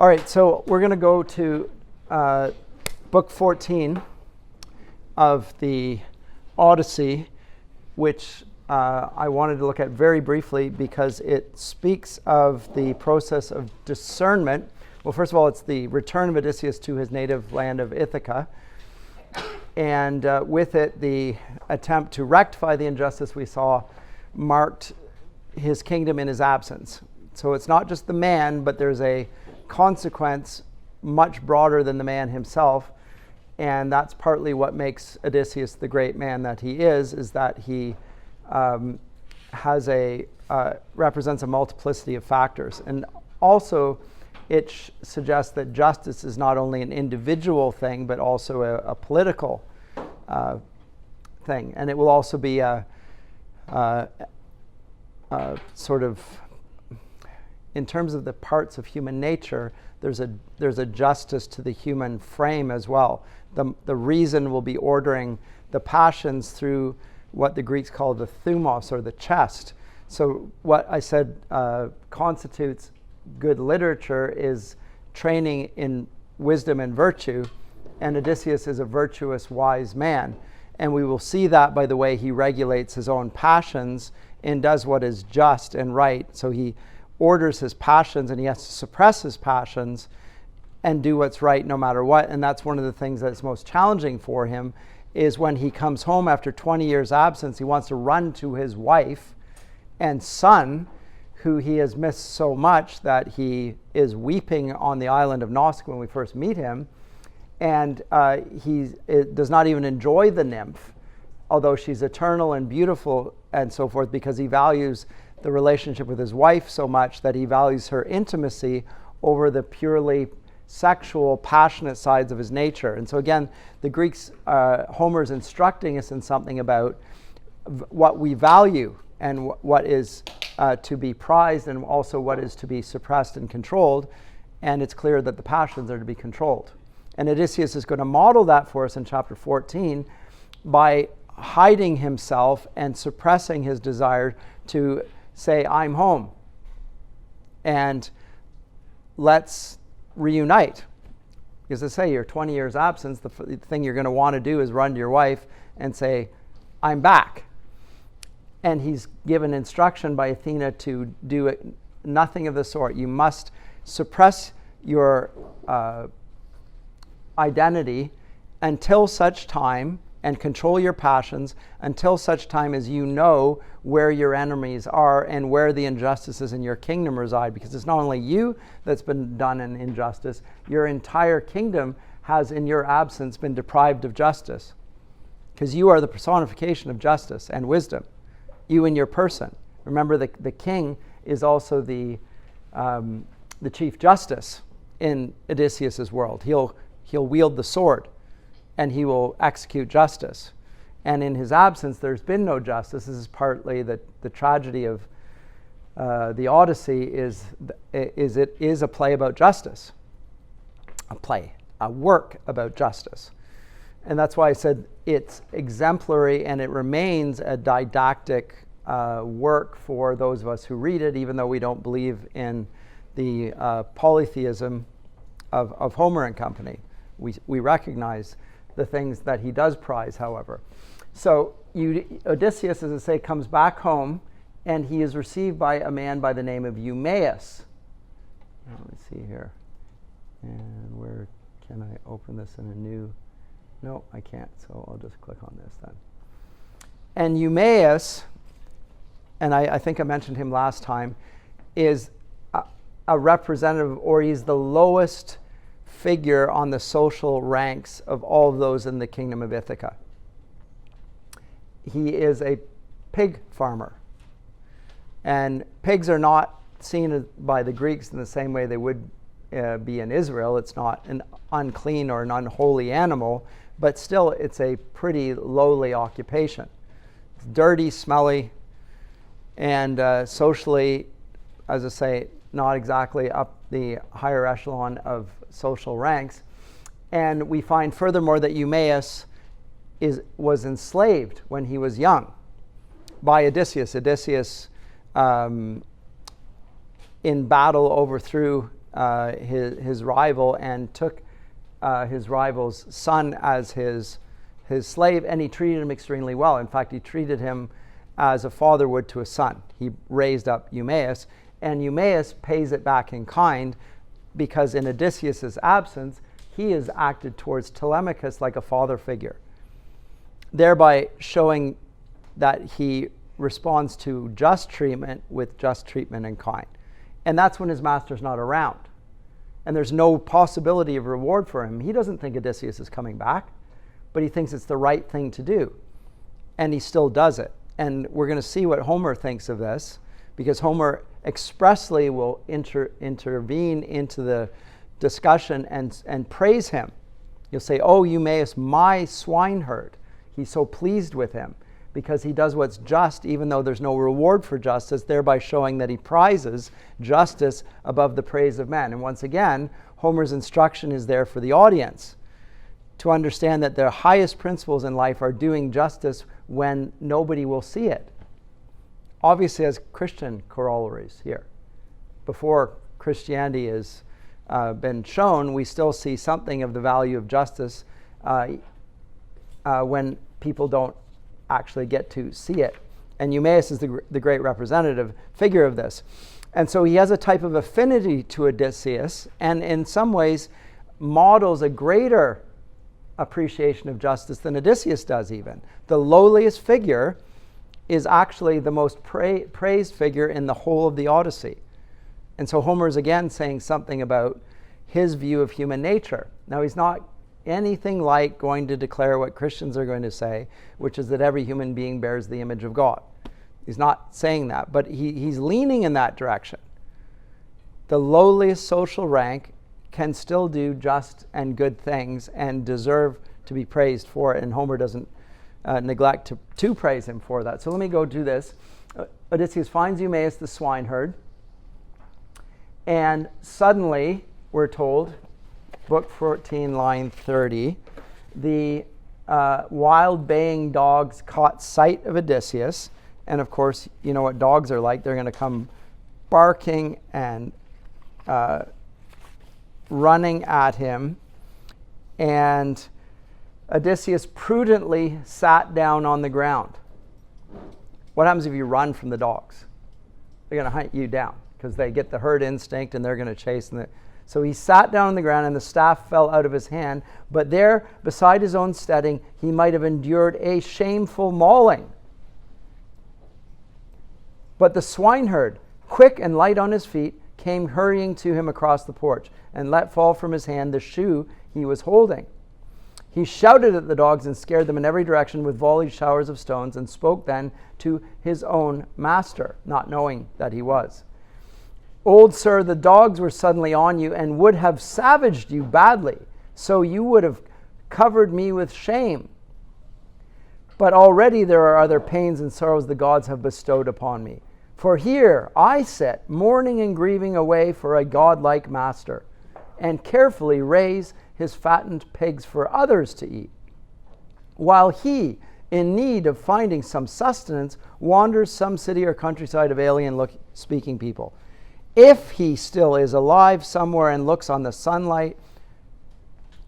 All right, so we're going to go to book 14 of the Odyssey, which I wanted to look at very briefly because it speaks of the process of discernment. Well, first of all, it's the return of Odysseus to his native land of Ithaca, and with it, the attempt to rectify the injustice we saw marked his kingdom in his absence. So it's not just the man, but there's a consequence much broader than the man himself, and that's partly what makes Odysseus the great man that he is that he represents a multiplicity of factors. And also it suggests that justice is not only an individual thing, but also a political thing. And it will also be a sort of, in terms of the parts of human nature, there's a justice to the human frame as well. The reason will be ordering the passions through what the Greeks call the thumos, or the chest. So what I said constitutes good literature is training in wisdom and virtue, and Odysseus is a virtuous, wise man. And we will see that by the way he regulates his own passions and does what is just and right. So he orders his passions, and he has to suppress his passions and do what's right no matter what. And that's one of the things that's most challenging for him, is when he comes home after 20 years absence, he wants to run to his wife and son, who he has missed so much that he is weeping on the island of Nausicaa when we first meet him. And he does not even enjoy the nymph, although she's eternal and beautiful and so forth, because he values the relationship with his wife so much that he values her intimacy over the purely sexual, passionate sides of his nature. And so again, the Greeks, Homer's instructing us in something about what we value and what is to be prized, and also what is to be suppressed and controlled. And it's clear that the passions are to be controlled. And Odysseus is going to model that for us in chapter 14 by hiding himself and suppressing his desire to say, I'm home, and let's reunite. Because I say, you're 20 years absence, the thing you're going to want to do is run to your wife and say, I'm back. And he's given instruction by Athena to do it, nothing of the sort. You must suppress your identity until such time, and control your passions until such time as you know where your enemies are and where the injustices in your kingdom reside. Because it's not only you that's been done an injustice, your entire kingdom has in your absence been deprived of justice. Because you are the personification of justice and wisdom, you in your person. Remember, the king is also the chief justice in Odysseus's world. He'll wield the sword, and he will execute justice. And in his absence, there's been no justice. This is partly the tragedy of the Odyssey is it is a play about justice. A work about justice. And that's why I said it's exemplary, and it remains a didactic work for those of us who read it, even though we don't believe in the polytheism of Homer and company. We recognize the things that he does prize, however. So Odysseus, as I say, comes back home, and he is received by a man by the name of Eumaios. Now, let me see here. And where can I open this in a new? No, I can't, so I'll just click on this then. And Eumaios, and I think I mentioned him last time, is a representative, or he's the lowest figure on the social ranks of all of those in the kingdom of Ithaca. He is a pig farmer. And pigs are not seen by the Greeks in the same way they would be in Israel. It's not an unclean or an unholy animal, but still it's a pretty lowly occupation. It's dirty, smelly, and socially, as I say, not exactly up the higher echelon of social ranks. And we find furthermore that Eumaios was enslaved when he was young by Odysseus. Odysseus in battle overthrew his rival and took his rival's son as his slave, and he treated him extremely well. In fact, he treated him as a father would to a son. He raised up Eumaios, and Eumaios pays it back in kind, because in Odysseus' absence, he has acted towards Telemachus like a father figure, thereby showing that he responds to just treatment with just treatment in kind. And that's when his master's not around. And there's no possibility of reward for him. He doesn't think Odysseus is coming back, but he thinks it's the right thing to do. And he still does it. And we're going to see what Homer thinks of this, because Homer expressly will intervene into the discussion and praise him. He'll say, "Oh, Eumaios, my swineherd." He's so pleased with him because he does what's just, even though there's no reward for justice, thereby showing that he prizes justice above the praise of men. And once again, Homer's instruction is there for the audience to understand that the highest principles in life are doing justice when nobody will see it. Obviously, as Christian corollaries here. Before Christianity has been shown, we still see something of the value of justice when people don't actually get to see it. And Eumaios is the great representative figure of this. And so he has a type of affinity to Odysseus, and in some ways models a greater appreciation of justice than Odysseus does even. The lowliest figure is actually the most praised figure in the whole of the Odyssey. And so Homer is again saying something about his view of human nature. Now, he's not anything like going to declare what Christians are going to say, which is that every human being bears the image of God. He's not saying that, but he's leaning in that direction. The lowliest social rank can still do just and good things and deserve to be praised for it, and Homer doesn't neglect to praise him for that. So let me go do this. Odysseus finds Eumaios the swineherd, and suddenly, we're told, book 14, line 30, the wild baying dogs caught sight of Odysseus, and of course, you know what dogs are like. They're going to come barking and running at him, and Odysseus prudently sat down on the ground. What happens if you run from the dogs? They're going to hunt you down because they get the herd instinct and they're going to chase. So he sat down on the ground, and the staff fell out of his hand. But there, beside his own steading, he might have endured a shameful mauling. But the swineherd, quick and light on his feet, came hurrying to him across the porch and let fall from his hand the shoe he was holding. He shouted at the dogs and scared them in every direction with volleyed showers of stones, and spoke then to his own master, not knowing that he was. "Old sir, the dogs were suddenly on you and would have savaged you badly, so you would have covered me with shame. But already there are other pains and sorrows the gods have bestowed upon me. For here I sit, mourning and grieving away for a godlike master, and carefully raise his fattened pigs for others to eat, while he, in need of finding some sustenance, wanders some city or countryside of alien-speaking people. If he still is alive somewhere and looks on the sunlight,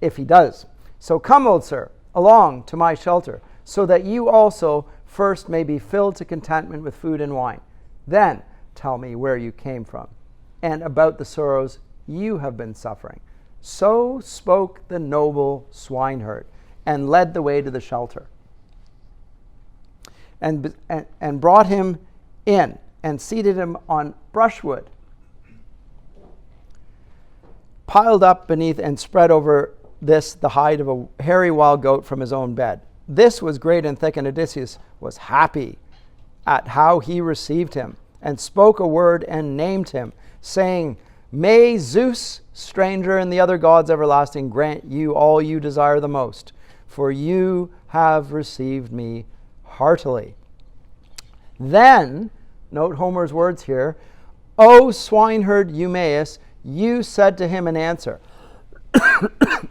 if he does. So come, old sir, along to my shelter, so that you also first may be filled to contentment with food and wine. Then tell me where you came from, and about the sorrows you have been suffering." So spoke the noble swineherd, and led the way to the shelter, and brought him in, and seated him on brushwood, piled up beneath and spread over this the hide of a hairy wild goat from his own bed. This was great and thick, and Odysseus was happy at how he received him, and spoke a word and named him, saying, "May Zeus, stranger, and the other gods everlasting grant you all you desire the most, for you have received me heartily." Then, note Homer's words here, "O swineherd Eumaios, you said to him in answer."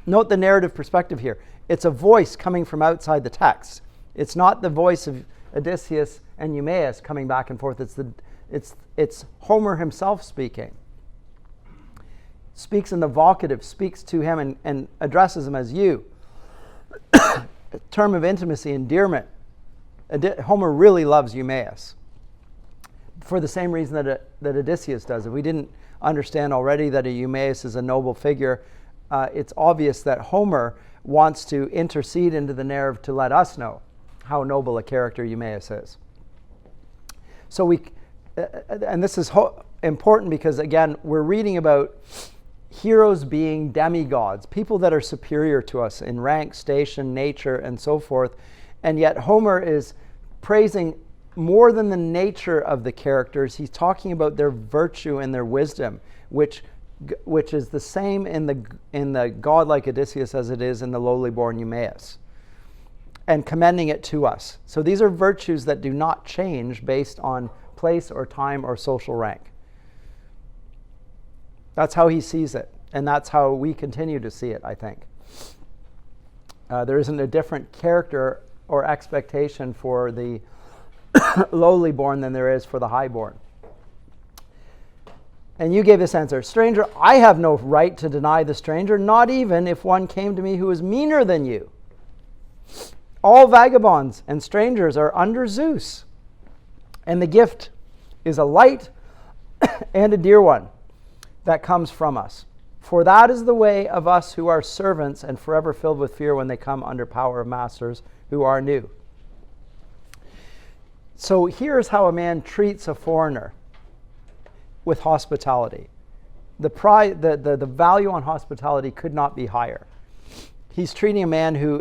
Note the narrative perspective here. It's a voice coming from outside the text. It's not the voice of Odysseus and Eumaios coming back and forth. It's Homer himself speaking. speaks in the vocative, speaks to him and addresses him as you. A term of intimacy, endearment. Homer really loves Eumaios for the same reason that Odysseus does. If we didn't understand already that Eumaios is a noble figure, it's obvious that Homer wants to intercede into the narrative to let us know how noble a character Eumaios is. So and this is important because, again, we're reading about heroes being demigods, people that are superior to us in rank, station, nature, and so forth. And yet Homer is praising more than the nature of the characters. He's talking about their virtue and their wisdom, which is the same in the godlike Odysseus as it is in the lowly born Eumaios, and commending it to us. So these are virtues that do not change based on place or time or social rank. That's how he sees it, and that's how we continue to see it, I think. There isn't a different character or expectation for the lowly born than there is for the highborn. And you gave this answer: stranger, I have no right to deny the stranger, not even if one came to me who is meaner than you. All vagabonds and strangers are under Zeus, and the gift is a light and a dear one that comes from us. For that is the way of us who are servants and forever filled with fear when they come under power of masters who are new. So here's how a man treats a foreigner with hospitality. The value on hospitality could not be higher. He's treating a man who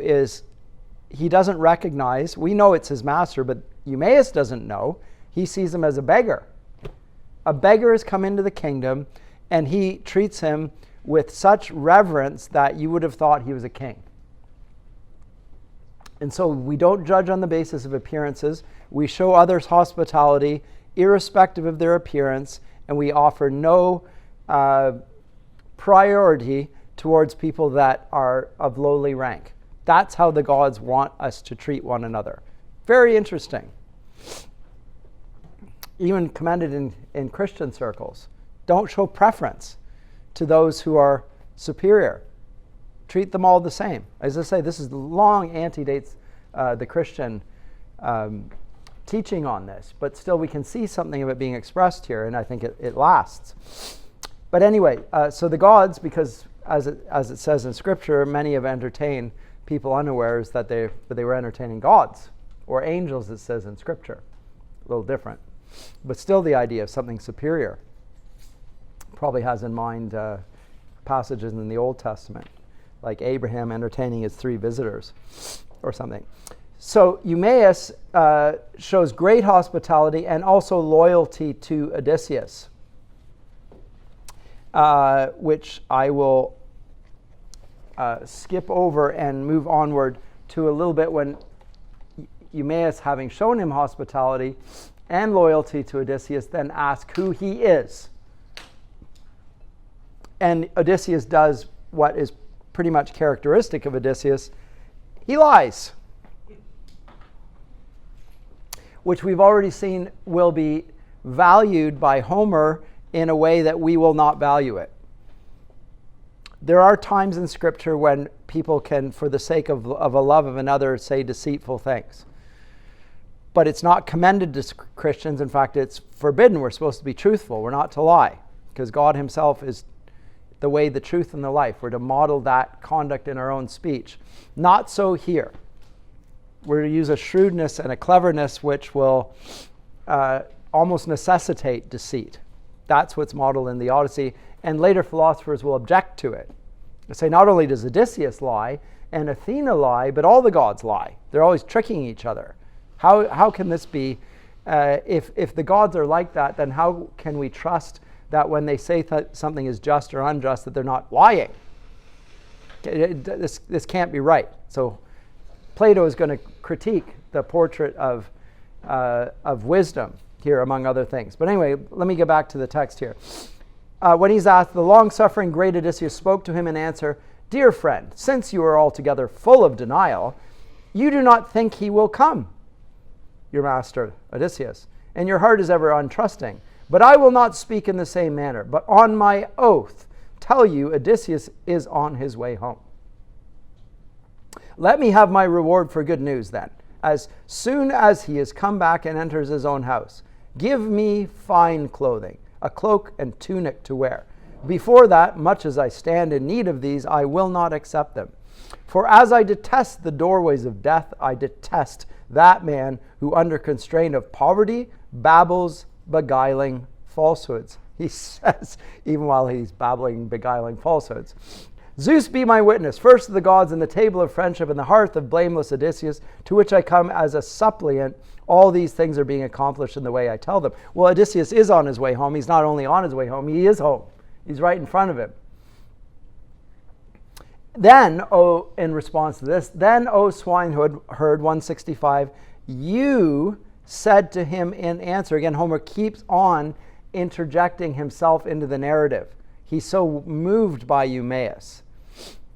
he doesn't recognize. We know it's his master, but Eumaios doesn't know. He sees him as a beggar. A beggar has come into the kingdom, and he treats him with such reverence that you would have thought he was a king. And so we don't judge on the basis of appearances. We show others hospitality irrespective of their appearance, and we offer no priority towards people that are of lowly rank. That's how the gods want us to treat one another. Very interesting. Even commended in Christian circles. Don't show preference to those who are superior. Treat them all the same. As I say, this is long antedates the Christian teaching on this, but still we can see something of it being expressed here, and I think it lasts. But anyway, so the gods, because as it says in Scripture, many have entertained people unawares that they were entertaining gods, or angels, it says in Scripture. A little different. But still the idea of something superior. Probably has in mind passages in the Old Testament, like Abraham entertaining his 3 visitors or something. So Eumaios shows great hospitality and also loyalty to Odysseus, which I will skip over and move onward to a little bit when Eumaios, having shown him hospitality and loyalty to Odysseus, then asks who he is. And Odysseus does what is pretty much characteristic of Odysseus. He lies, which we've already seen will be valued by Homer in a way that we will not value it. There are times in Scripture when people can, for the sake of a love of another, say deceitful things. But it's not commended to Christians. In fact, it's forbidden. We're supposed to be truthful. We're not to lie, because God himself is the way, the truth, and the life. We're to model that conduct in our own speech. Not so here. We're to use a shrewdness and a cleverness which will almost necessitate deceit. That's what's modeled in the Odyssey, and later philosophers will object to it. They say not only does Odysseus lie and Athena lie, but all the gods lie. They're always tricking each other. How can this be? If the gods are like that, then how can we trust that when they say something is just or unjust, that they're not lying? This can't be right. So Plato is going to critique the portrait of wisdom here, among other things. But anyway, let me get back to the text here. When he's asked, the long-suffering great Odysseus spoke to him in answer, "Dear friend, since you are altogether full of denial, you do not think he will come, your master Odysseus, and your heart is ever untrusting. But I will not speak in the same manner, but on my oath, tell you, Odysseus is on his way home. Let me have my reward for good news then, as soon as he has come back and enters his own house. Give me fine clothing, a cloak and tunic to wear. Before that, much as I stand in need of these, I will not accept them. For as I detest the doorways of death, I detest that man who under constraint of poverty babbles beguiling falsehoods. He says, even while he's babbling beguiling falsehoods. Zeus be my witness, first of the gods in the table of friendship and the hearth of blameless Odysseus, to which I come as a suppliant. All these things are being accomplished in the way I tell them. Well, Odysseus is on his way home. He's not only on his way home, he is home. He's right in front of him. Then, in response to this, then, O swineherd, 165, you said to him in answer. Again, Homer keeps on interjecting himself into the narrative. He's so moved by Eumaios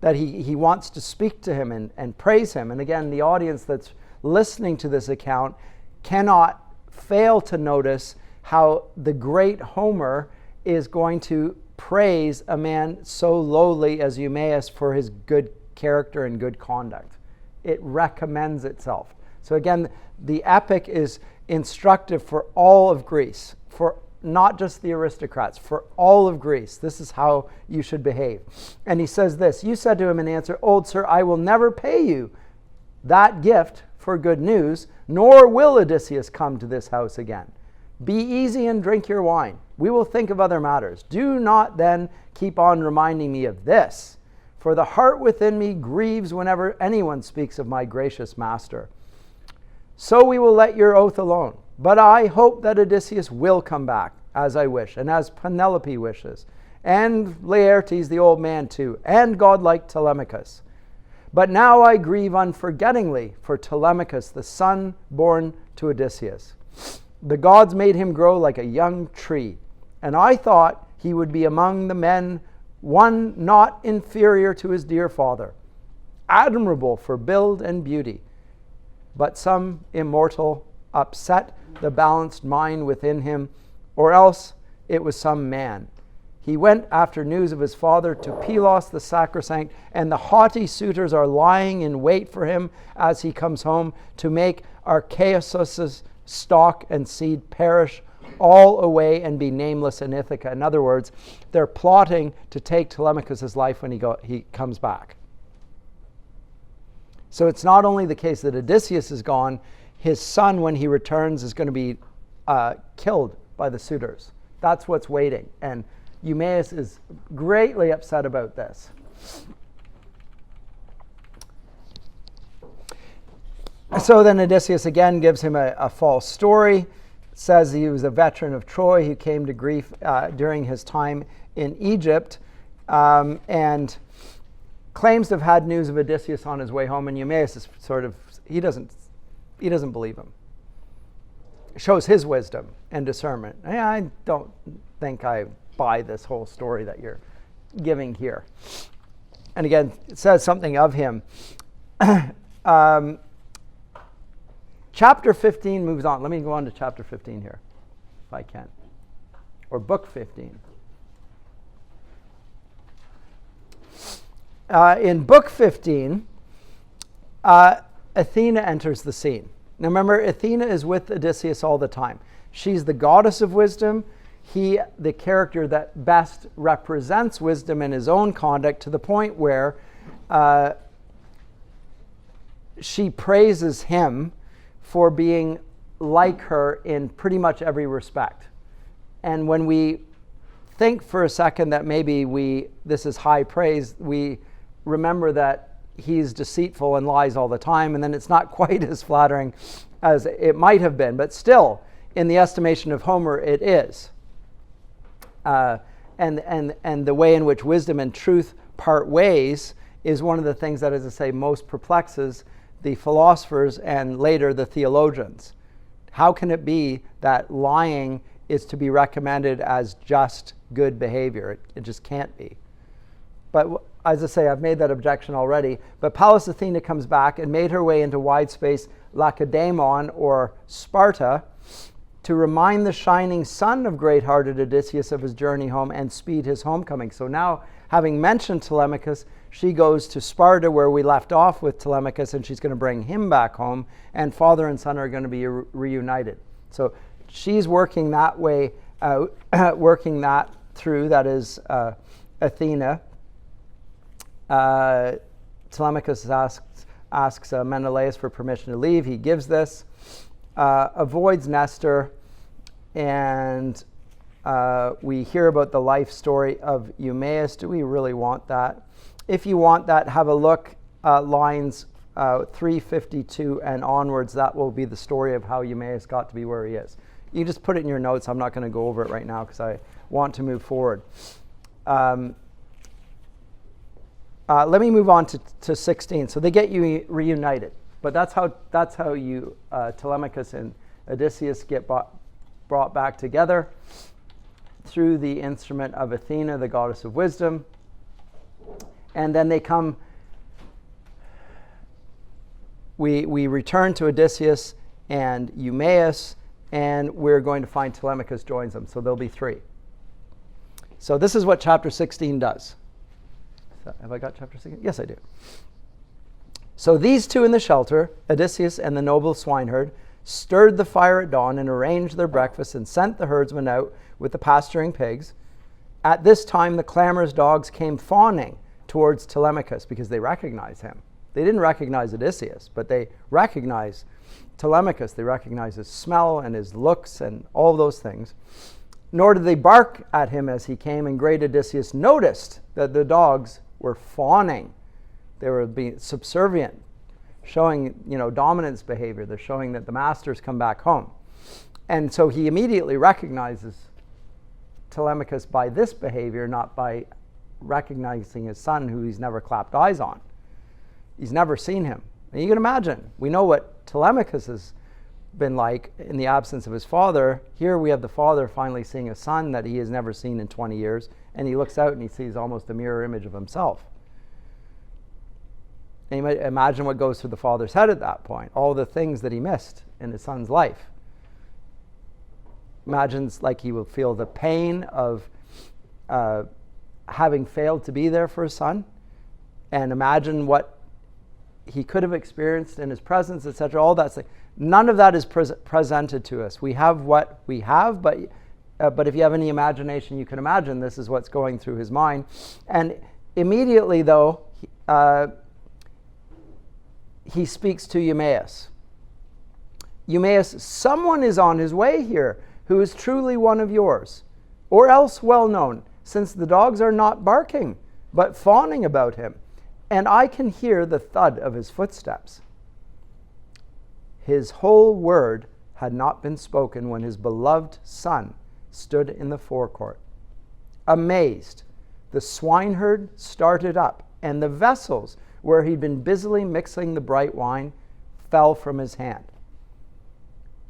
that he wants to speak to him and praise him. And again, the audience that's listening to this account cannot fail to notice how the great Homer is going to praise a man so lowly as Eumaios for his good character and good conduct. It recommends itself. So again, the epic is instructive for all of Greece, for not just the aristocrats, for all of Greece. This is how you should behave. And he says this, you said to him in answer, old sir, I will never pay you that gift for good news, nor will Odysseus come to this house again. Be easy and drink your wine. We will think of other matters. Do not then keep on reminding me of this, for the heart within me grieves whenever anyone speaks of my gracious master. So we will let your oath alone. But I hope that Odysseus will come back, as I wish, and as Penelope wishes, and Laertes the old man too, and godlike Telemachus. But now I grieve unforgettingly for Telemachus, the son born to Odysseus. The gods made him grow like a young tree, and I thought he would be among the men one not inferior to his dear father, admirable for build and beauty. But some immortal upset the balanced mind within him, or else it was some man. He went after news of his father to Pylos the sacrosanct, and the haughty suitors are lying in wait for him as he comes home to make Argos' stock and seed perish all away and be nameless in Ithaca. In other words, they're plotting to take Telemachus' life when he comes back. So it's not only the case that Odysseus is gone, his son, when he returns, is going to be killed by the suitors. That's what's waiting. And Eumaios is greatly upset about this. So then Odysseus again gives him a false story, says he was a veteran of Troy who came to grief during his time in Egypt, and claims to have had news of Odysseus on his way home. And Eumaios is sort of, he doesn't believe him. Shows his wisdom and discernment. I don't think I buy this whole story that you're giving here. And again, it says something of him. Chapter 15 moves on. Let me go on to chapter 15 here, if I can. Or book 15. In book 15, Athena enters the scene. Now remember, Athena is with Odysseus all the time. She's the goddess of wisdom. He, the character that best represents wisdom in his own conduct, to the point where she praises him for being like her in pretty much every respect. And when we think for a second that maybe this is high praise, we remember that he's deceitful and lies all the time, and then it's not quite as flattering as it might have been. But still, in the estimation of Homer, it is. And the way in which wisdom and truth part ways is one of the things that, as I say, most perplexes the philosophers and later the theologians. How can it be that lying is to be recommended as just good behavior? It just can't be. But as I say, I've made that objection already. But Pallas Athena comes back and made her way into wide space Lacedaemon, or Sparta, to remind the shining son of great-hearted Odysseus of his journey home and speed his homecoming. So now having mentioned Telemachus, she goes to Sparta, where we left off with Telemachus, and she's going to bring him back home, and father and son are going to be reunited. So she's working that way out, working that through. That is Athena. Telemachus asks Menelaus for permission to leave. He gives this, avoids Nestor, and we hear about the life story of Eumaios. Do we really want that? If you want that, have a look, lines 352 and onwards. That will be the story of how Eumaios got to be where he is. You just put it in your notes. I'm not going to go over it right now because I want to move forward. Let me move on to 16. So they get you reunited, but that's how you Telemachus and Odysseus get brought back together through the instrument of Athena, the goddess of wisdom. And then they come, we return to Odysseus and Eumaios, and we're going to find Telemachus joins them. So there'll be 3. So this is what chapter 16 does. So have I got chapter 16? Yes, I do. So these two in the shelter, Odysseus and the noble swineherd, stirred the fire at dawn and arranged their breakfast and sent the herdsmen out with the pasturing pigs. At this time, the clamorous dogs came fawning towards Telemachus because they recognized him. They didn't recognize Odysseus, but they recognized Telemachus. They recognized his smell and his looks and all those things. Nor did they bark at him as he came, and great Odysseus noticed that the dogs were fawning. They were being subservient, showing, dominance behavior. They're showing that the master's come back home. And so he immediately recognizes Telemachus by this behavior, not by recognizing his son, who he's never clapped eyes on. He's never seen him. And you can imagine, we know what Telemachus has been like in the absence of his father. Here we have the father finally seeing a son that he has never seen in 20 years, and he looks out and he sees almost a mirror image of himself. And you might imagine what goes through the father's head at that point, all the things that he missed in his son's life. Imagines like he will feel the pain of having failed to be there for his son, and imagine what he could have experienced in his presence, etc. All that. None of that is presented to us. We have what we have, but if you have any imagination, you can imagine this is what's going through his mind. And immediately, though, he speaks to Eumaios. Eumaios, someone is on his way here who is truly one of yours, or else well known, since the dogs are not barking, but fawning about him, and I can hear the thud of his footsteps. His whole word had not been spoken when his beloved son stood in the forecourt. Amazed, the swineherd started up, and the vessels where he'd been busily mixing the bright wine fell from his hand.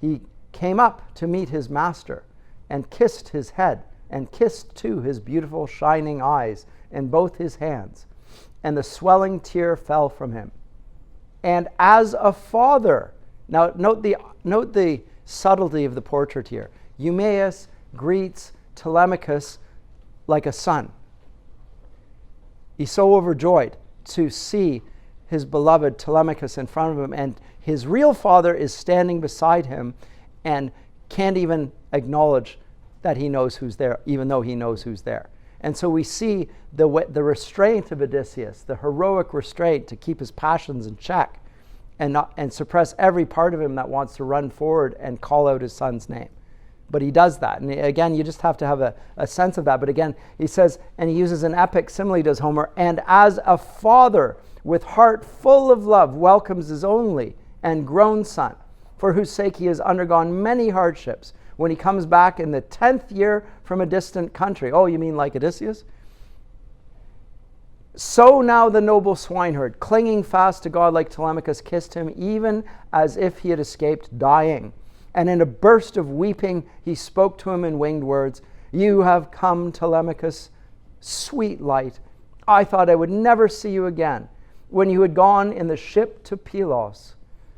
He came up to meet his master and kissed his head, and kissed too his beautiful shining eyes in both his hands, and the swelling tear fell from him. And as a father, now note the subtlety of the portrait here. Eumaios greets Telemachus like a son. He's so overjoyed to see his beloved Telemachus in front of him, and his real father is standing beside him and can't even acknowledge that he knows who's there, even though he knows who's there. And so we see the restraint of Odysseus, the heroic restraint to keep his passions in check and suppress every part of him that wants to run forward and call out his son's name. But he does that. And again, you just have to have a sense of that. But again, he says, and he uses an epic simile, does Homer, and as a father with heart full of love welcomes his only and grown son, for whose sake he has undergone many hardships, when he comes back in the 10th year from a distant country. Oh, you mean like Odysseus? So now the noble swineherd, clinging fast to God like Telemachus, kissed him even as if he had escaped dying. And in a burst of weeping, he spoke to him in winged words. You have come, Telemachus, sweet light. I thought I would never see you again, when you had gone in the ship to Pylos.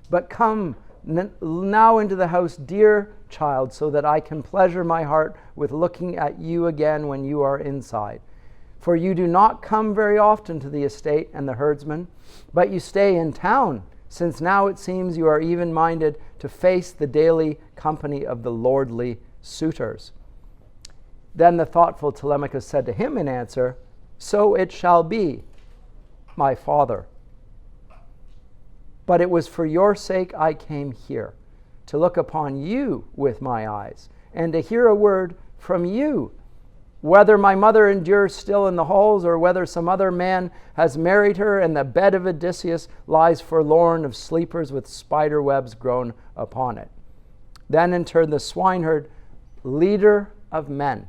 But come now into the house, dear child, so that I can pleasure my heart with looking at you again when you are inside. For you do not come very often to the estate and the herdsmen, but you stay in town, since now it seems you are even minded to face the daily company of the lordly suitors. Then the thoughtful Telemachus said to him in answer, So it shall be, my father. But it was for your sake I came here, to look upon you with my eyes, and to hear a word from you, whether my mother endures still in the halls, or whether some other man has married her, and the bed of Odysseus lies forlorn of sleepers with spider webs grown upon it. Then in turn the swineherd, leader of men,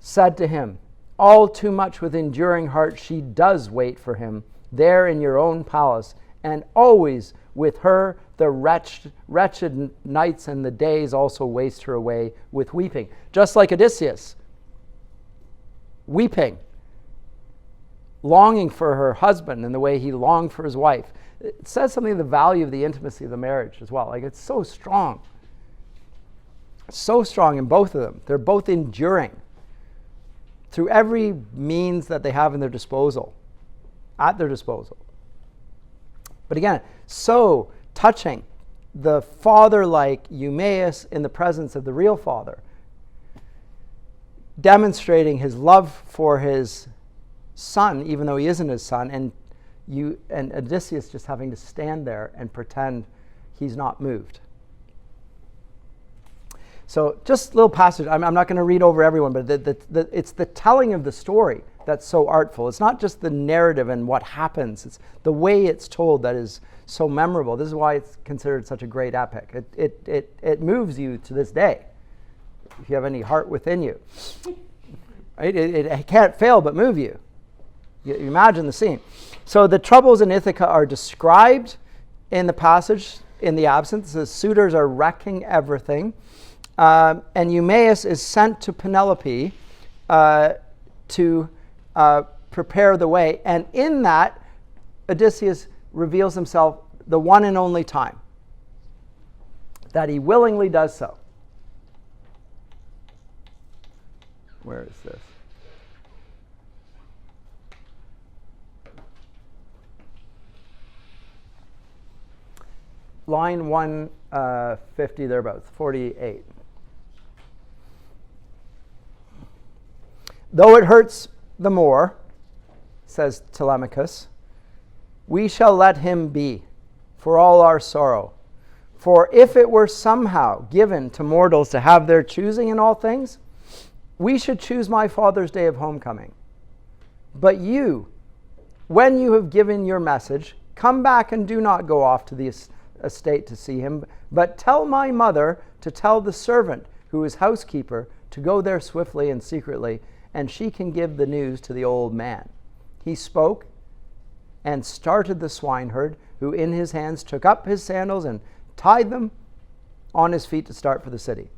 said to him, All too much with enduring heart she does wait for him, there in your own palace, and always with her the wretched nights and the days also waste her away with weeping. Just like Odysseus, weeping, longing for her husband and the way he longed for his wife. It says something of the value of the intimacy of the marriage as well. Like, it's so strong. So strong in both of them. They're both enduring through every means that they have in their disposal, at their disposal. But again, so touching, the father-like Eumaios in the presence of the real father, demonstrating his love for his son, even though he isn't his son, and Odysseus just having to stand there and pretend he's not moved. So just a little passage. I'm not going to read over everyone, but it's the telling of the story that's so artful. It's not just the narrative and what happens. It's the way it's told that is so memorable. This is why it's considered such a great epic. It moves you to this day, if you have any heart within you. Right? It can't fail but move you. You imagine the scene. So the troubles in Ithaca are described in the passage in the absence. The suitors are wrecking everything. And Eumaios is sent to Penelope to prepare the way. And in that, Odysseus reveals himself the one and only time that he willingly does so. Where is this? Line 150 thereabouts, 48. Though it hurts the more, says Telemachus, we shall let him be, for all our sorrow. For if it were somehow given to mortals to have their choosing in all things, we should choose my father's day of homecoming. But you, when you have given your message, come back and do not go off to the estate to see him, but tell my mother to tell the servant who is housekeeper to go there swiftly and secretly, and she can give the news to the old man. He spoke and started the swineherd, who in his hands took up his sandals and tied them on his feet to start for the city.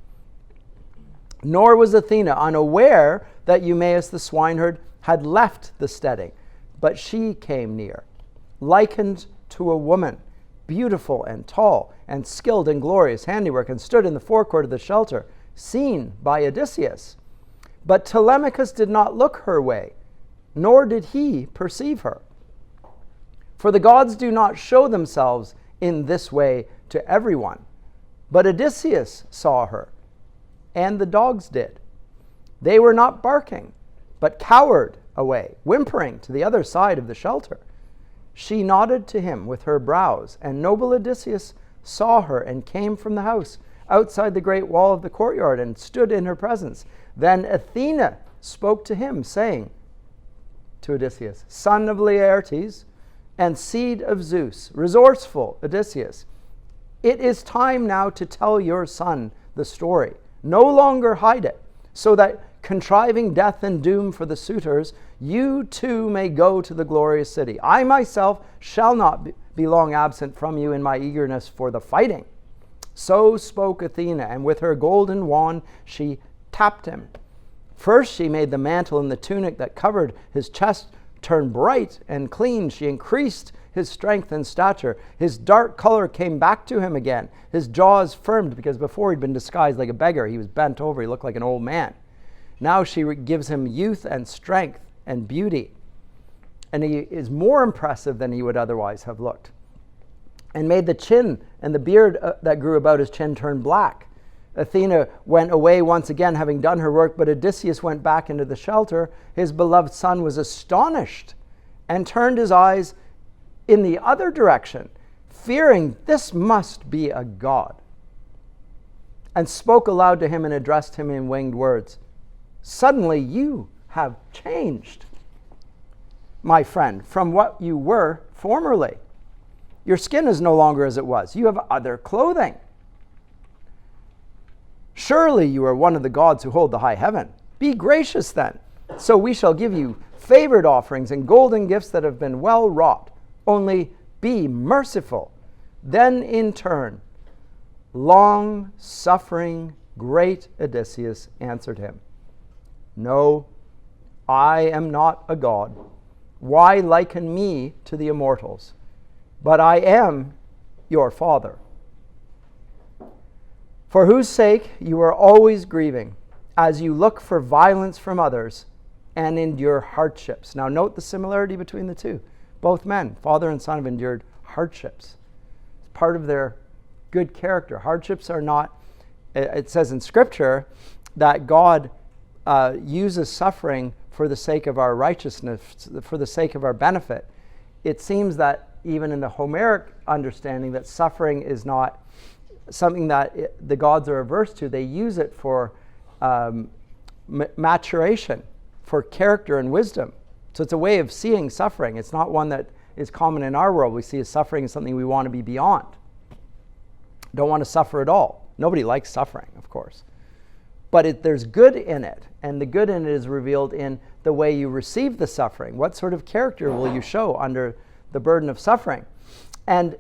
Nor was Athena unaware that Eumaios the swineherd had left the steading, but she came near, likened to a woman, beautiful and tall, and skilled in glorious handiwork, and stood in the forecourt of the shelter, seen by Odysseus. But Telemachus did not look her way, nor did he perceive her. For the gods do not show themselves in this way to everyone. But Odysseus saw her, and the dogs did. They were not barking, but cowered away, whimpering to the other side of the shelter. She nodded to him with her brows, and noble Odysseus saw her and came from the house outside the great wall of the courtyard and stood in her presence. Then Athena spoke to him, saying to Odysseus, son of Laertes and seed of Zeus, resourceful Odysseus, it is time now to tell your son the story. No longer hide it, so that contriving death and doom for the suitors, you too may go to the glorious city. I myself shall not be long absent from you in my eagerness for the fighting. So spoke Athena, and with her golden wand she tapped him. First she made the mantle and the tunic that covered his chest turn bright and clean. She increased his strength and stature. His dark color came back to him again. His jaws firmed, because before he'd been disguised like a beggar. He was bent over. He looked like an old man. Now she gives him youth and strength and beauty. And he is more impressive than he would otherwise have looked. And made the chin and the beard that grew about his chin turn black. Athena went away once again, having done her work, but Odysseus went back into the shelter. His beloved son was astonished and turned his eyes in the other direction, fearing this must be a god, and spoke aloud to him and addressed him in winged words. Suddenly you have changed, my friend, from what you were formerly. Your skin is no longer as it was. You have other clothing. Surely you are one of the gods who hold the high heaven. Be gracious then, so we shall give you favored offerings and golden gifts that have been well wrought. Only be merciful. Then in turn, long-suffering great Odysseus answered him, No, I am not a god. Why liken me to the immortals? But I am your father, for whose sake you are always grieving, as you look for violence from others and endure hardships. Now note the similarity between the two. Both men, father and son, have endured hardships. It's part of their good character. Hardships are not, it says in Scripture that God uses suffering for the sake of our righteousness, for the sake of our benefit. It seems that even in the Homeric understanding that suffering is not something that the gods are averse to. They use it for maturation, for character and wisdom. So it's a way of seeing suffering. It's not one that is common in our world. We see suffering as something we want to be beyond. Don't want to suffer at all. Nobody likes suffering, of course. But there's good in it, and the good in it is revealed in the way you receive the suffering. What sort of character will you show under the burden of suffering? And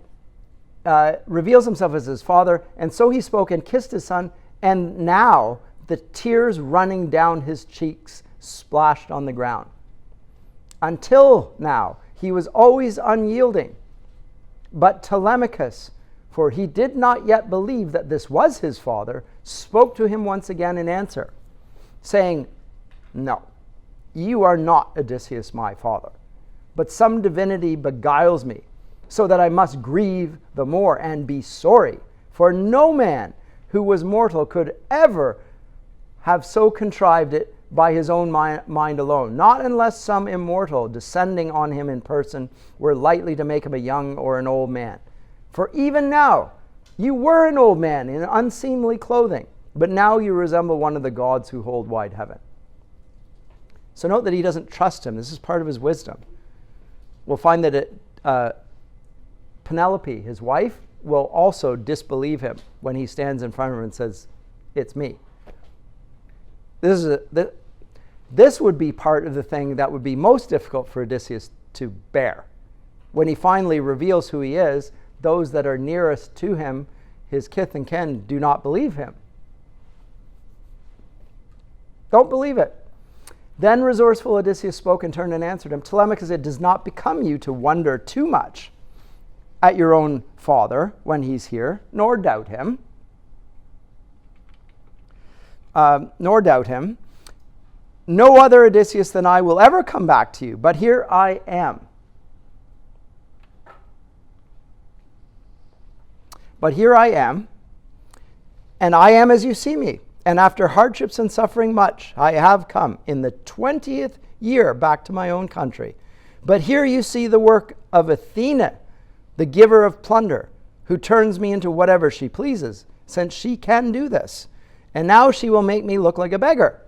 reveals himself as his father, and so he spoke and kissed his son, and now the tears running down his cheeks splashed on the ground. Until now, he was always unyielding. But Telemachus, for he did not yet believe that this was his father, spoke to him once again in answer, saying, No, you are not Odysseus, my father, but some divinity beguiles me, so that I must grieve the more and be sorry. For no man who was mortal could ever have so contrived it by his own mind alone, not unless some immortal descending on him in person were likely to make him a young or an old man. For even now you were an old man in unseemly clothing, but now you resemble one of the gods who hold wide heaven. So note that he doesn't trust him. This is part of his wisdom. We'll find that Penelope, his wife, will also disbelieve him when he stands in front of her and says, It's me. This would be part of the thing that would be most difficult for Odysseus to bear. When he finally reveals who he is, those that are nearest to him, his kith and kin, do not believe him. Don't believe it. Then resourceful Odysseus spoke and turned and answered him, Telemachus, it does not become you to wonder too much at your own father when he's here, nor doubt him. No other Odysseus than I will ever come back to you, but here I am. But here I am, and I am as you see me. And after hardships and suffering much, I have come in the 20th year back to my own country. But here you see the work of Athena, the giver of plunder, who turns me into whatever she pleases, since she can do this. And now she will make me look like a beggar.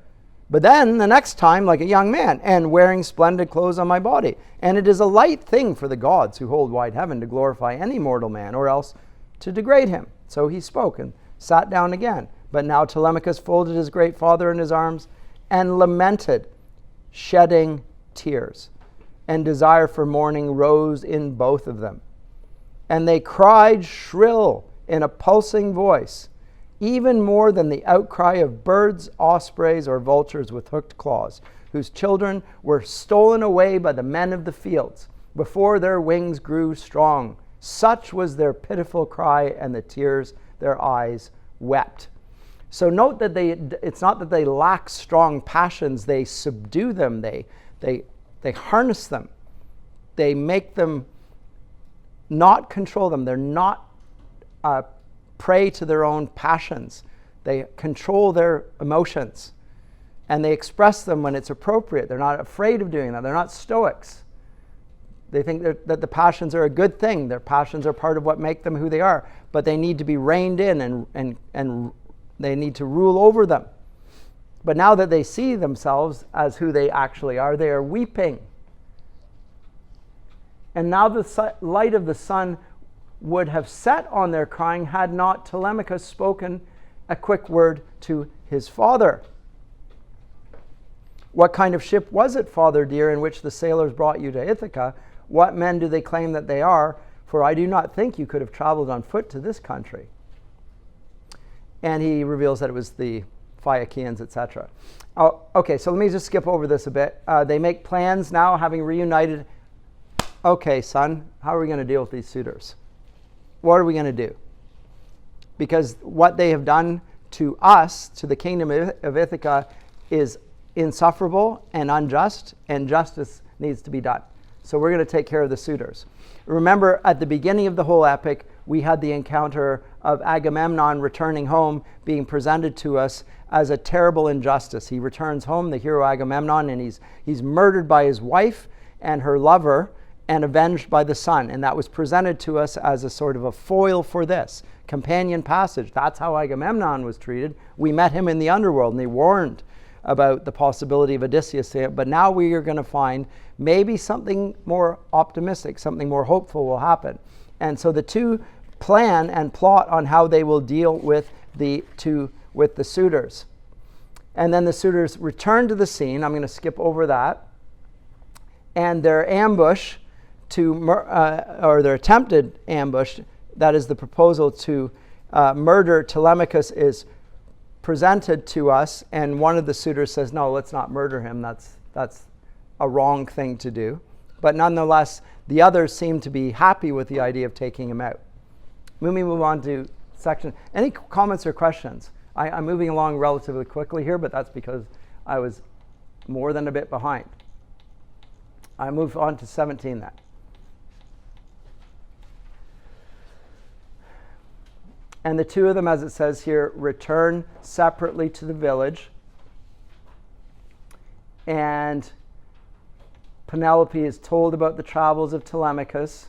But then the next time like a young man, and wearing splendid clothes on my body. And it is a light thing for the gods who hold wide heaven to glorify any mortal man, or else to degrade him. So he spoke and sat down again. But now Telemachus folded his great father in his arms and lamented, shedding tears. And desire for mourning rose in both of them. And they cried shrill in a pulsing voice, even more than the outcry of birds, ospreys, or vultures with hooked claws, whose children were stolen away by the men of the fields before their wings grew strong. Such was their pitiful cry, and the tears their eyes wept. So note that it's not that they lack strong passions, they subdue them, they harness them. They make them not control them. They're not prey to their own passions. They control their emotions. And they express them when it's appropriate. They're not afraid of doing that. They're not stoics. They think that the passions are a good thing. Their passions are part of what make them who they are. But they need to be reined in and they need to rule over them. But now that they see themselves as who they actually are, they are weeping. And now the light of the sun would have set on their crying had not Telemachus spoken a quick word to his father. What kind of ship was it, father dear, in which the sailors brought you to Ithaca? What men do they claim that they are? For I do not think you could have traveled on foot to this country. And he reveals that it was the Phaeacians, etc. Oh, okay, so let me just skip over this a bit. They make plans now, having reunited. Okay, son, how are we going to deal with these suitors? What are we going to do? Because what they have done to us, to the kingdom of Ithaca, is insufferable and unjust, and justice needs to be done. So we're going to take care of the suitors. Remember, at the beginning of the whole epic, we had the encounter of Agamemnon returning home, being presented to us as a terrible injustice. He returns home, the hero Agamemnon, and he's murdered by his wife and her lover, and avenged by the son. And that was presented to us as a sort of a foil for this companion passage. That's how Agamemnon was treated. We met him in the underworld, and they warned about the possibility of Odysseus. But now we are going to find maybe something more optimistic, something more hopeful will happen. And so the two plan and plot on how they will deal with the suitors. And then the suitors return to the scene. I'm going to skip over that. And their ambush or their attempted ambush, that is the proposal to murder Telemachus, is presented to us, and one of the suitors says, no, let's not murder him. That's a wrong thing to do. But nonetheless, the others seem to be happy with the idea of taking him out. Let me move on to section. Any comments or questions? I'm moving along relatively quickly here, but that's because I was more than a bit behind. I move on to 17 then. And the two of them, as it says here, return separately to the village. And Penelope is told about the travels of Telemachus.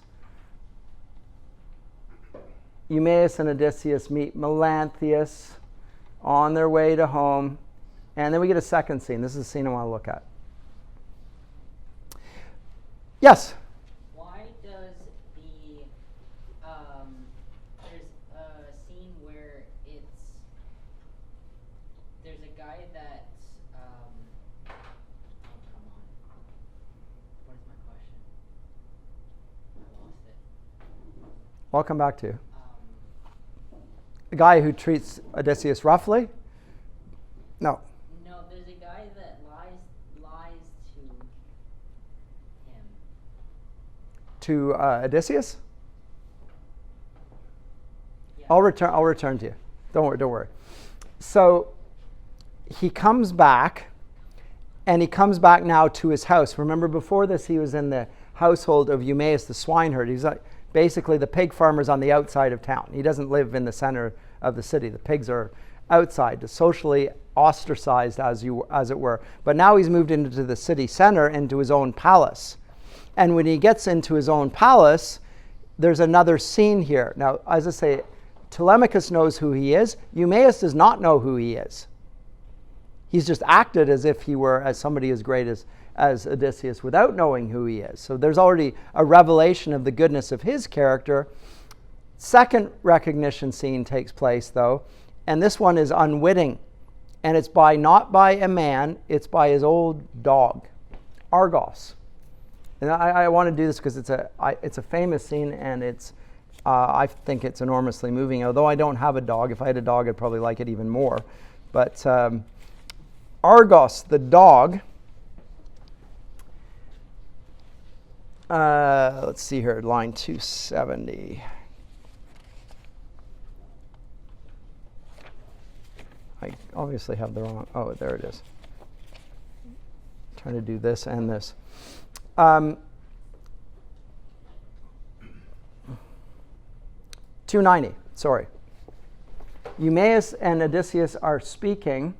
Eumaios and Odysseus meet Melanthius on their way to home. And then we get a second scene. This is a scene I want to look at. Yes? Why does there's a scene where there's a guy that, oh, come on. What is my question? I lost it. I'll come back to you. The guy who treats Odysseus roughly? No. No, there's a guy that lies to him. To Odysseus? Yeah. I'll return to you. Don't worry. So he comes back, and he comes back now to his house. Remember, before this, he was in the household of Eumaios the swineherd. He's like basically the pig farmers on the outside of town. He doesn't live in the center of the city. The pigs are outside, socially ostracized, as it were. But now he's moved into the city center, into his own palace. And when he gets into his own palace, there's another scene here. Now, as I say, Telemachus knows who he is. Eumaios does not know who he is. He's just acted as if he were as somebody as great as Odysseus without knowing who he is. So there's already a revelation of the goodness of his character. Second recognition scene takes place, though, and this one is unwitting. And it's not by a man, it's by his old dog, Argos. And I want to do this because it's a famous scene, and I think it's enormously moving. Although I don't have a dog, if I had a dog, I'd probably like it even more. But Argos, the dog. Let's see here, line 270. I obviously have the wrong, oh, there it is. Trying to do this and this. 290, sorry. Eumaios and Odysseus are speaking.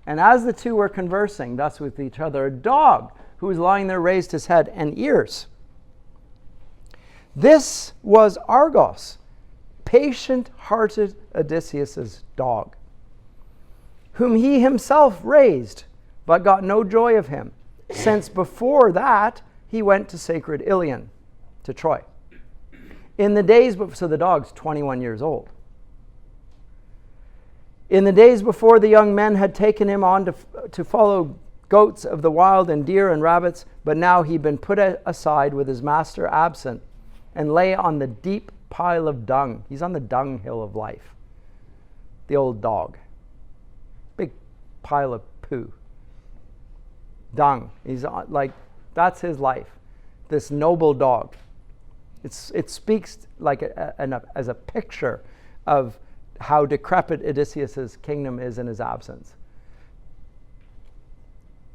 And as the two were conversing thus with each other, a dog who was lying there raised his head and ears. This was Argos, patient-hearted Odysseus' dog, whom he himself raised, but got no joy of him, since before that he went to sacred Ilion, to Troy. In the days, so the dog's 21 years old. In the days before the young men had taken him on to follow goats of the wild and deer and rabbits, but now he'd been put aside with his master absent and lay on the deep pile of dung. He's on the dunghill of life. The old dog. Big pile of poo. Dung. He's like, that's his life. This noble dog. It speaks like as a picture of how decrepit Odysseus' kingdom is in his absence.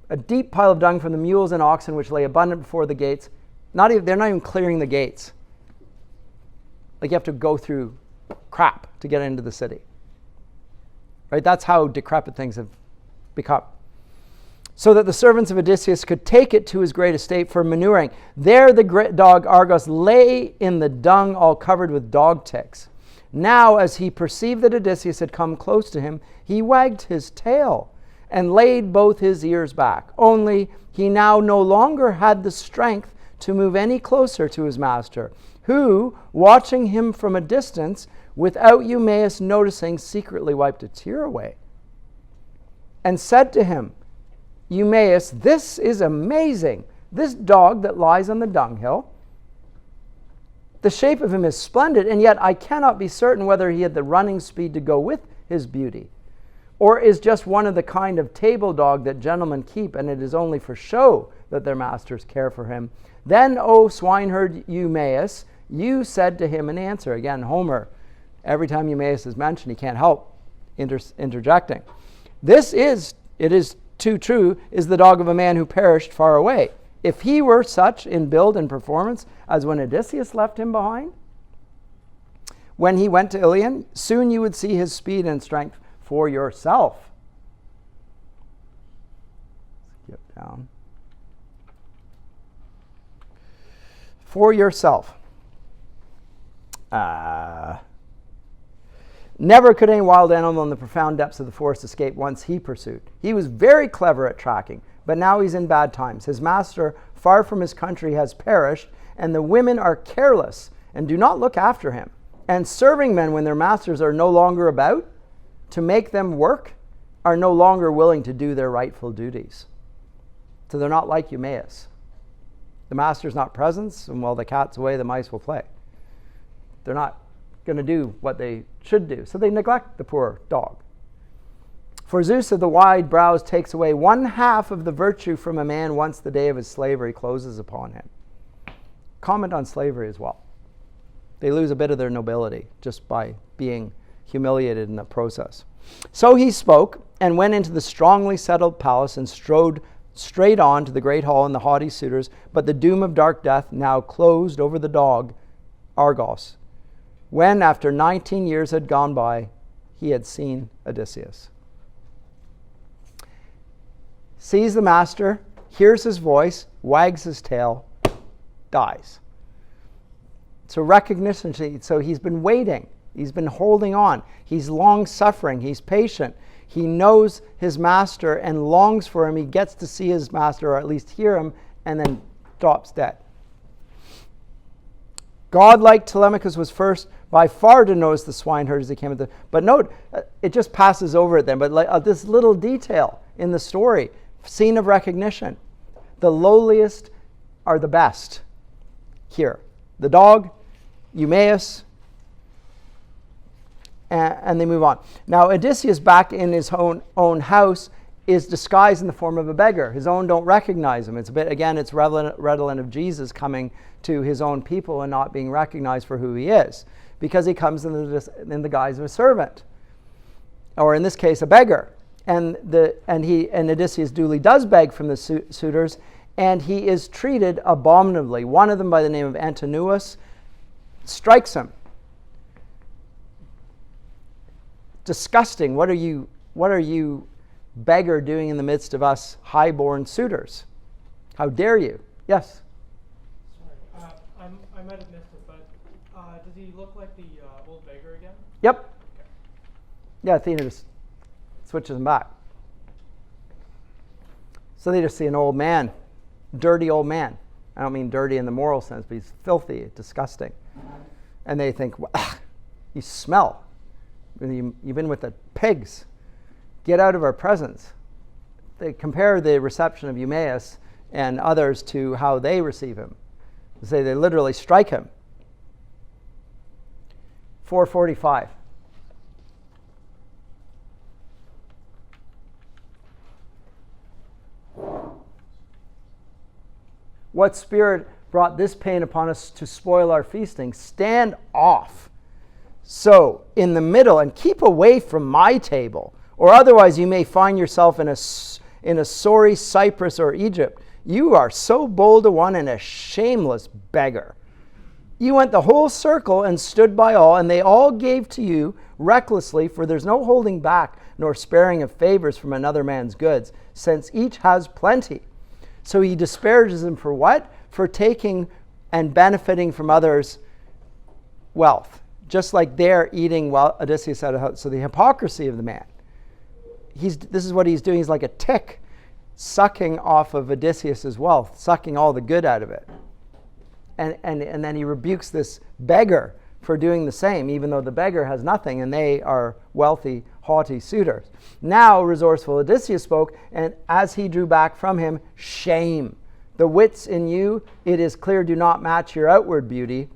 A deep pile of dung from the mules and oxen which lay abundant before the gates. They're not even clearing the gates. Like you have to go through crap to get into the city. Right? That's how decrepit things have become. So that the servants of Odysseus could take it to his great estate for manuring. There the great dog Argos lay in the dung all covered with dog ticks. Now as he perceived that Odysseus had come close to him, he wagged his tail and laid both his ears back. Only he now no longer had the strength to move any closer to his master, who, watching him from a distance, without Eumaios noticing, secretly wiped a tear away, and said to him, Eumaios, this is amazing. This dog that lies on the dunghill, the shape of him is splendid, and yet I cannot be certain whether he had the running speed to go with his beauty, or is just one of the kind of table dog that gentlemen keep, and it is only for show that their masters care for him. Then, O swineherd Eumaios, you said to him in answer. Again, Homer, every time Eumaios is mentioned, he can't help interjecting. It is too true, is the dog of a man who perished far away. If he were such in build and performance as when Odysseus left him behind, when he went to Ilion, soon you would see his speed and strength for yourself. Skip down. For yourself. Never could any wild animal in the profound depths of the forest escape once he pursued. He was very clever at tracking, but now he's in bad times. His master, far from his country, has perished, and the women are careless and do not look after him. And serving men, when their masters are no longer about to make them work, are no longer willing to do their rightful duties. So they're not like Eumaios. The master's not present, and while the cat's away, the mice will play. They're not going to do what they should do, so they neglect the poor dog. For Zeus of the wide brows takes away 1/2 of the virtue from a man once the day of his slavery closes upon him. Comment on slavery as well. They lose a bit of their nobility just by being humiliated in the process. So he spoke and went into the strongly settled palace and strode straight on to the great hall and the haughty suitors, but the doom of dark death now closed over the dog, Argos, when, after 19 years had gone by, he had seen Odysseus. Sees the master, hears his voice, wags his tail, dies. So recognition, so he's been waiting. He's been holding on. He's long-suffering. He's patient. He knows his master and longs for him. He gets to see his master, or at least hear him, and then drops dead. God-like Telemachus was first by far to notice the swineherd as he came into. But note, it just passes over it then. But this little detail in the story, scene of recognition. The lowliest are the best here. The dog, Eumaios, and they move on. Now, Odysseus, back in his own house, is disguised in the form of a beggar. His own don't recognize him. It's a bit, again, it's redolent of Jesus coming to his own people and not being recognized for who he is. because he comes in the guise of a servant, or in this case, a beggar. And Odysseus duly does beg from the suitors, and he is treated abominably. One of them, by the name of Eumaios, strikes him. Disgusting. What are you, beggar, doing in the midst of us high-born suitors? How dare you? Yes? Sorry, I might have missed it, but does he look like the old beggar again? Yep. Okay. Yeah, Athena just switches them back. So they just see an old man, dirty old man. I don't mean dirty in the moral sense, but he's filthy, disgusting. And they think, well, you smell. You've been with the pigs. Get out of our presence. They compare the reception of Eumaios and others to how they receive him. They say they literally strike him. 445. What spirit brought this pain upon us to spoil our feasting? Stand off. So, in the middle, and keep away from my table, or otherwise you may find yourself in a sorry Cyprus or Egypt. You are so bold a one and a shameless beggar. You went the whole circle and stood by all, and they all gave to you recklessly, for there's no holding back nor sparing of favors from another man's goods, since each has plenty. So he disparages them for what? For taking and benefiting from others' wealth. Just like they're eating while Odysseus had a house. So the hypocrisy of the man. This is what he's doing. He's like a tick sucking off of Odysseus' wealth, sucking all the good out of it. And then he rebukes this beggar for doing the same, even though the beggar has nothing and they are wealthy, haughty suitors. Now resourceful Odysseus spoke, and as he drew back from him, shame. The wits in you, it is clear, do not match your outward beauty.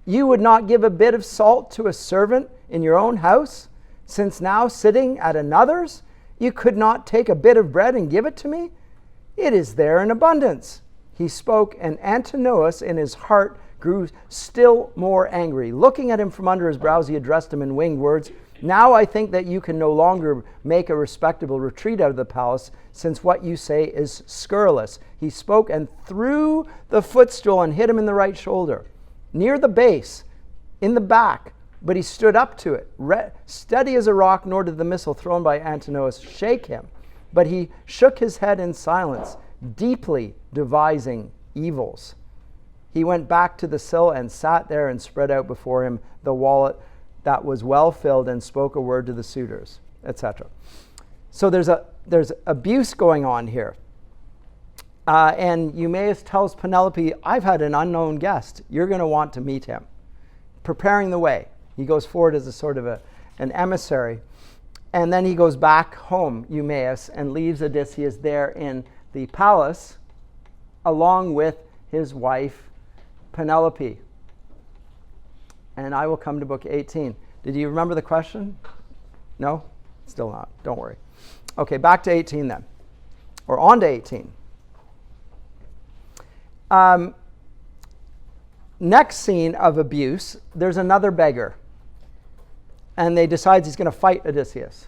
You would not give a bit of salt to a servant in your own house, since now sitting at another's, you could not take a bit of bread and give it to me? It is there in abundance. He spoke, and Antinous in his heart grew still more angry. Looking at him from under his brows, he addressed him in winged words. Now I think that you can no longer make a respectable retreat out of the palace, since what you say is scurrilous. He spoke and threw the footstool and hit him in the right shoulder, near the base, in the back, but he stood up to it, steady as a rock, nor did the missile thrown by Antinous shake him. But he shook his head in silence, deeply devising evils. He went back to the sill and sat there and spread out before him the wallet that was well filled, and spoke a word to the suitors, etc. So there's abuse going on here. And Eumaios tells Penelope, I've had an unknown guest. You're going to want to meet him. Preparing the way. He goes forward as a sort of an emissary. And then he goes back home, Eumaios, and leaves Odysseus there in the palace along with his wife, Penelope. And I will come to book 18. Did you remember the question? No? Still not. Don't worry. Okay, back to 18 then. Or on to 18. Next scene of abuse, there's another beggar. And they decide he's going to fight Odysseus.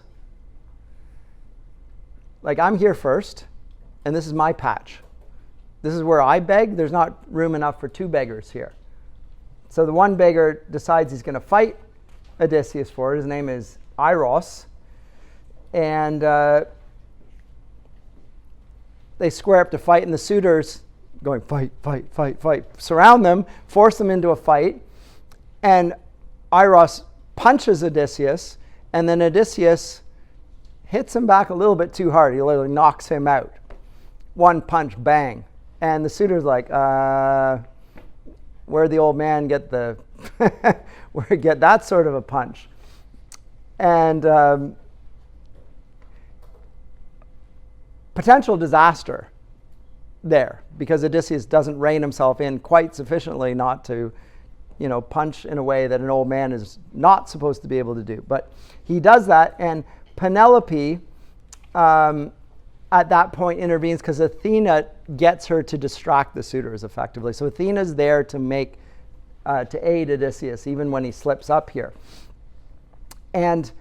Like, I'm here first, and this is my patch. This is where I beg. There's not room enough for two beggars here. So the one beggar decides he's going to fight Odysseus for it. His name is Argos. And they square up to fight, and the suitors going, fight, fight, fight, fight, surround them, force them into a fight. And Argos punches Odysseus, and then Odysseus hits him back a little bit too hard. He literally knocks him out. One punch, bang. And the suitor's like, where'd the old man get get that sort of a punch? And potential disaster there, because Odysseus doesn't rein himself in quite sufficiently not to, punch in a way that an old man is not supposed to be able to do. But he does that, and Penelope at that point intervenes because Athena gets her to distract the suitors effectively. So Athena's there to make to aid Odysseus, even when he slips up here. And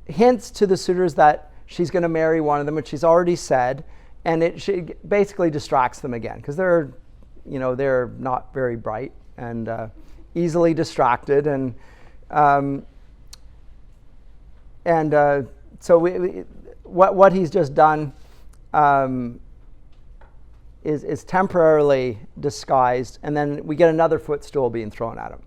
hints to the suitors that she's going to marry one of them, which she's already said, and she basically distracts them again, because they're not very bright and easily distracted, so what he's just done is temporarily disguised, and then we get another footstool being thrown at him.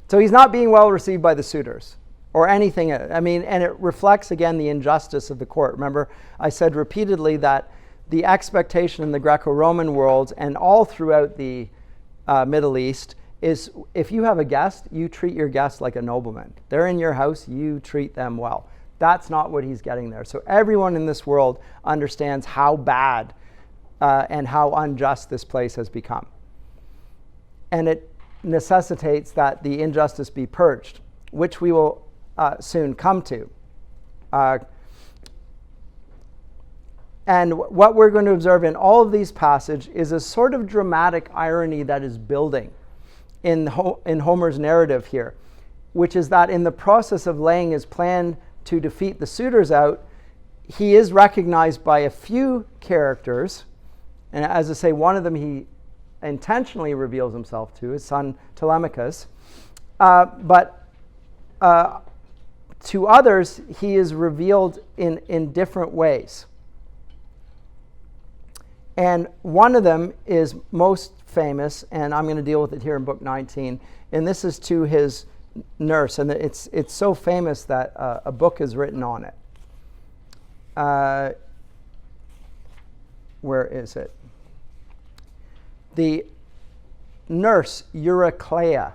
So he's not being well received by the suitors or anything. And it reflects again the injustice of the court. Remember, I said repeatedly that the expectation in the Greco-Roman world and all throughout the Middle East is if you have a guest, you treat your guest like a nobleman. They're in your house, you treat them well. That's not what he's getting there. So everyone in this world understands how bad and how unjust this place has become. And it necessitates that the injustice be purged, which we will soon come to. And what we're going to observe in all of these passages is a sort of dramatic irony that is building in Homer's narrative here, which is that in the process of laying his plan to defeat the suitors out, he is recognized by a few characters. And as I say, one of them he intentionally reveals himself to, his son Telemachus. But to others, he is revealed in different ways. And one of them is most famous, and I'm going to deal with it here in book 19. And this is to his nurse, and it's so famous that a book is written on it. Where is it? The nurse, Eurykleia,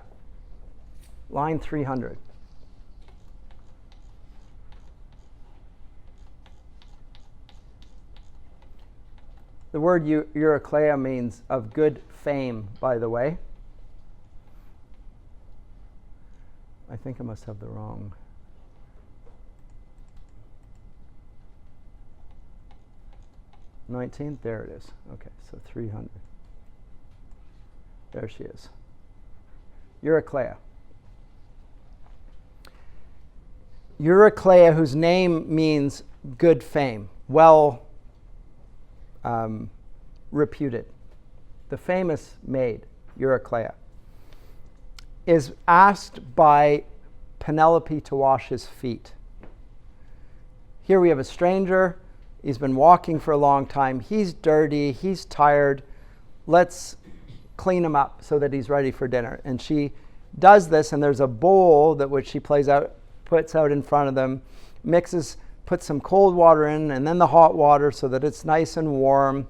line 300. The word Eurykleia means of good fame, by the way. I think I must have the wrong. '19? There it is. Okay, so 300. There she is. Eurykleia. Eurykleia, whose name means good fame, well reputed. The famous maid, Eurykleia, is asked by Penelope to wash his feet. Here we have a stranger. He's been walking for a long time. He's dirty. He's tired. Let's clean him up so that he's ready for dinner. And she does this, and there's a bowl that which she puts out in front of them, puts some cold water in, and then the hot water so that it's nice and warm,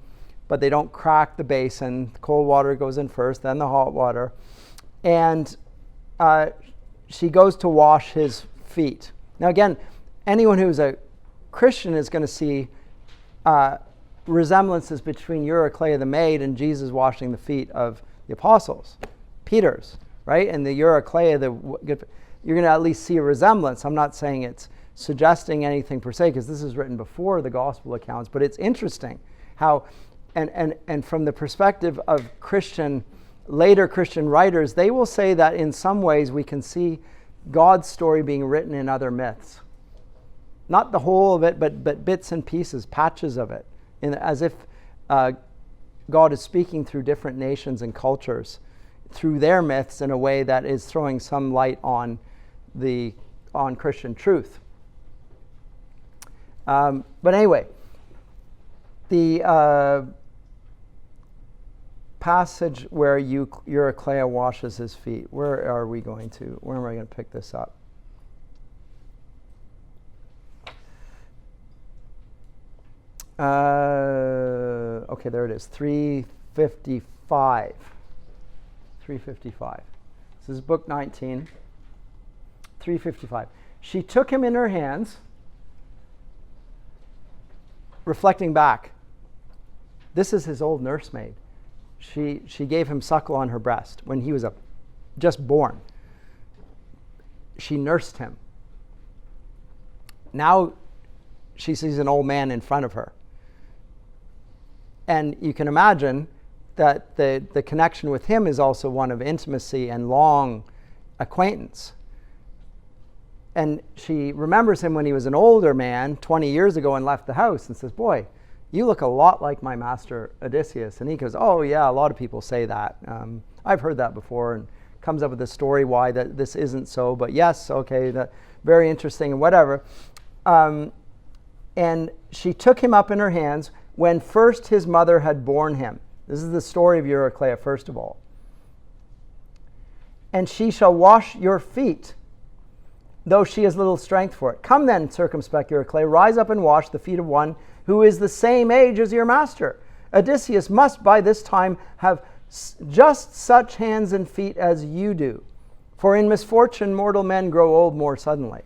but they don't crack the basin. The cold water goes in first, then the hot water. And she goes to wash his feet. Now again, anyone who's a Christian is going to see resemblances between Eurykleia the maid and Jesus washing the feet of the apostles, Peter's, right? And the Eurykleia, you're going to at least see a resemblance. I'm not saying it's suggesting anything per se, because this is written before the gospel accounts, but it's interesting how, and from the perspective of later Christian writers, they will say that in some ways we can see God's story being written in other myths. Not the whole of it, but bits and pieces, patches of it, as if God is speaking through different nations and cultures through their myths in a way that is throwing some light on Christian truth. But anyway, the passage where Eurykleia washes his feet, where am I going to pick this up? Okay, there it is, 355. 355. This is book 19, 355. She took him in her hands, reflecting back. This is his old nursemaid. She gave him suckle on her breast when he was just born. She nursed him. Now she sees an old man in front of her. And you can imagine that the connection with him is also one of intimacy and long acquaintance. And she remembers him when he was an older man 20 years ago and left the house and says, boy, you look a lot like my master Odysseus. And he goes, oh yeah, a lot of people say that. I've heard that before, and comes up with a story why that this isn't so, but yes, okay, that very interesting and whatever. And she took him up in her hands when first his mother had borne him. This is the story of Eurykleia, first of all. And she shall wash your feet, though she has little strength for it. Come then, circumspect Eurykleia, rise up and wash the feet of one who is the same age as your master. Odysseus must by this time have just such hands and feet as you do, for in misfortune mortal men grow old more suddenly.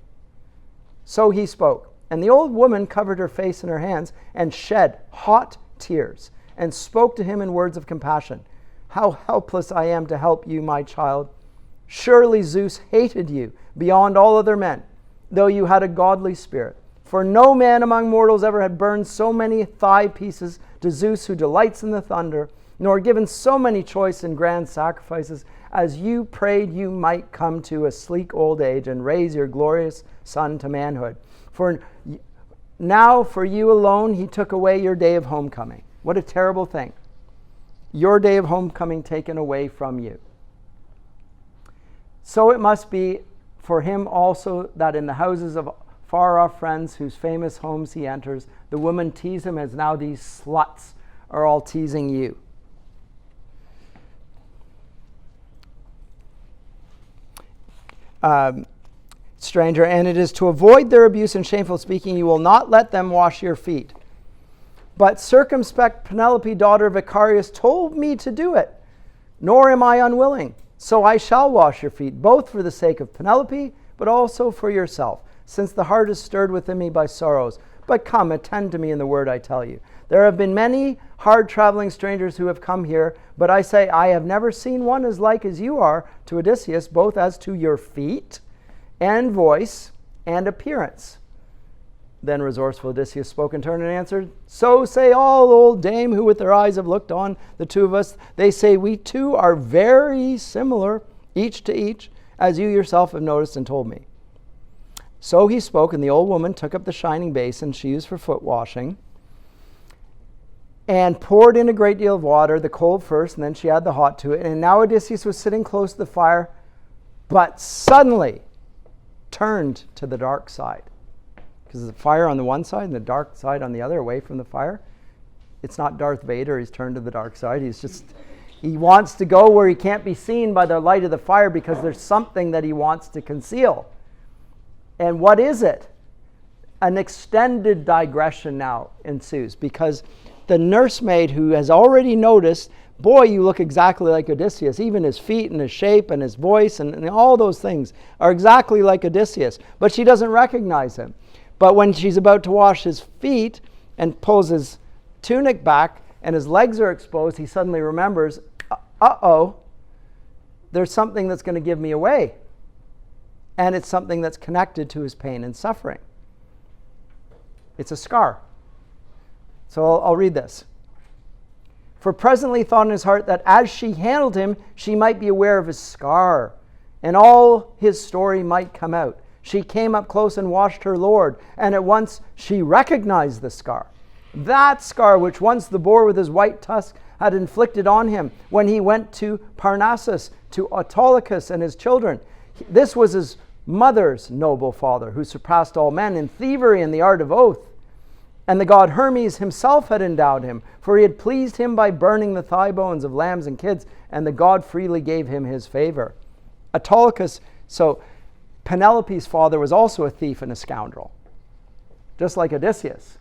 So he spoke, and the old woman covered her face in her hands and shed hot tears, and spoke to him in words of compassion. How helpless I am to help you, my child. Surely Zeus hated you beyond all other men, though you had a godly spirit. For no man among mortals ever had burned so many thigh pieces to Zeus, who delights in the thunder, nor given so many choice and grand sacrifices, as you prayed you might come to a sleek old age and raise your glorious son to manhood. For now for you alone he took away your day of homecoming. What a terrible thing. Your day of homecoming taken away from you. So it must be for him also that in the houses of far-off friends whose famous homes he enters, the women tease him as now these sluts are all teasing you. Stranger, and it is to avoid their abuse and shameful speaking, you will not let them wash your feet. But circumspect Penelope, daughter of Icarius, told me to do it, nor am I unwilling. So I shall wash your feet, both for the sake of Penelope, but also for yourself, since the heart is stirred within me by sorrows. But come, attend to me in the word I tell you. There have been many hard-traveling strangers who have come here, but I say I have never seen one as like as you are to Odysseus, both as to your feet and voice and appearance. Then resourceful Odysseus spoke in turn and answered, so say all, old dame, who with their eyes have looked on the two of us. They say we two are very similar, each to each, as you yourself have noticed and told me. So he spoke, and the old woman took up the shining basin she used for foot washing, and poured in a great deal of water, the cold first, and then she added the hot to it. And now Odysseus was sitting close to the fire, but suddenly turned to the dark side. Because the fire on the one side and the dark side on the other, away from the fire. It's not Darth Vader, he's turned to the dark side. He wants to go where he can't be seen by the light of the fire because there's something that he wants to conceal. And what is it? An extended digression now ensues, because the nursemaid, who has already noticed, boy, you look exactly like Odysseus. Even his feet and his shape and his voice and all those things are exactly like Odysseus. But she doesn't recognize him. But when she's about to wash his feet and pulls his tunic back and his legs are exposed, he suddenly remembers, uh-oh, there's something that's going to give me away. And it's something that's connected to his pain and suffering. It's a scar. So I'll read this. For presently thought in his heart that as she handled him, she might be aware of his scar, and all his story might come out. She came up close and washed her lord, and at once she recognized the scar. That scar which once the boar with his white tusk had inflicted on him when he went to Parnassus, to Autolycus and his children. This was his mother's noble father, who surpassed all men in thievery and the art of oath. And the god Hermes himself had endowed him, for he had pleased him by burning the thigh bones of lambs and kids, and the god freely gave him his favor. Autolycus, so Penelope's father, was also a thief and a scoundrel, just like Odysseus.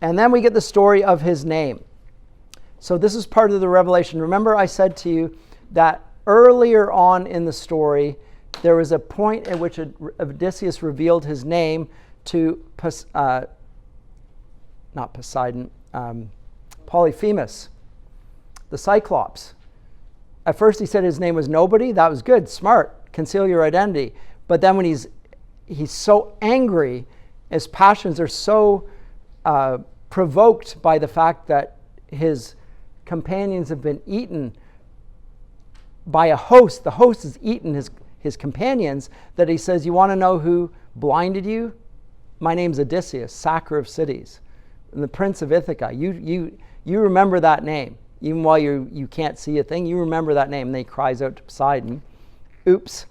And then we get the story of his name. So this is part of the revelation. Remember I said to you that earlier on in the story, there was a point at which Odysseus revealed his name to Polyphemus, the Cyclops. At first he said his name was nobody. That was good, smart, conceal your identity. But then when he's so angry, his passions are so provoked by the fact that his companions have been eaten by a host. The host has eaten his companions, that he says, you want to know who blinded you? My name's Odysseus, sacker of cities, and the prince of Ithaca. You remember that name. Even while you can't see a thing, you remember that name. And then he cries out to Poseidon. Oops.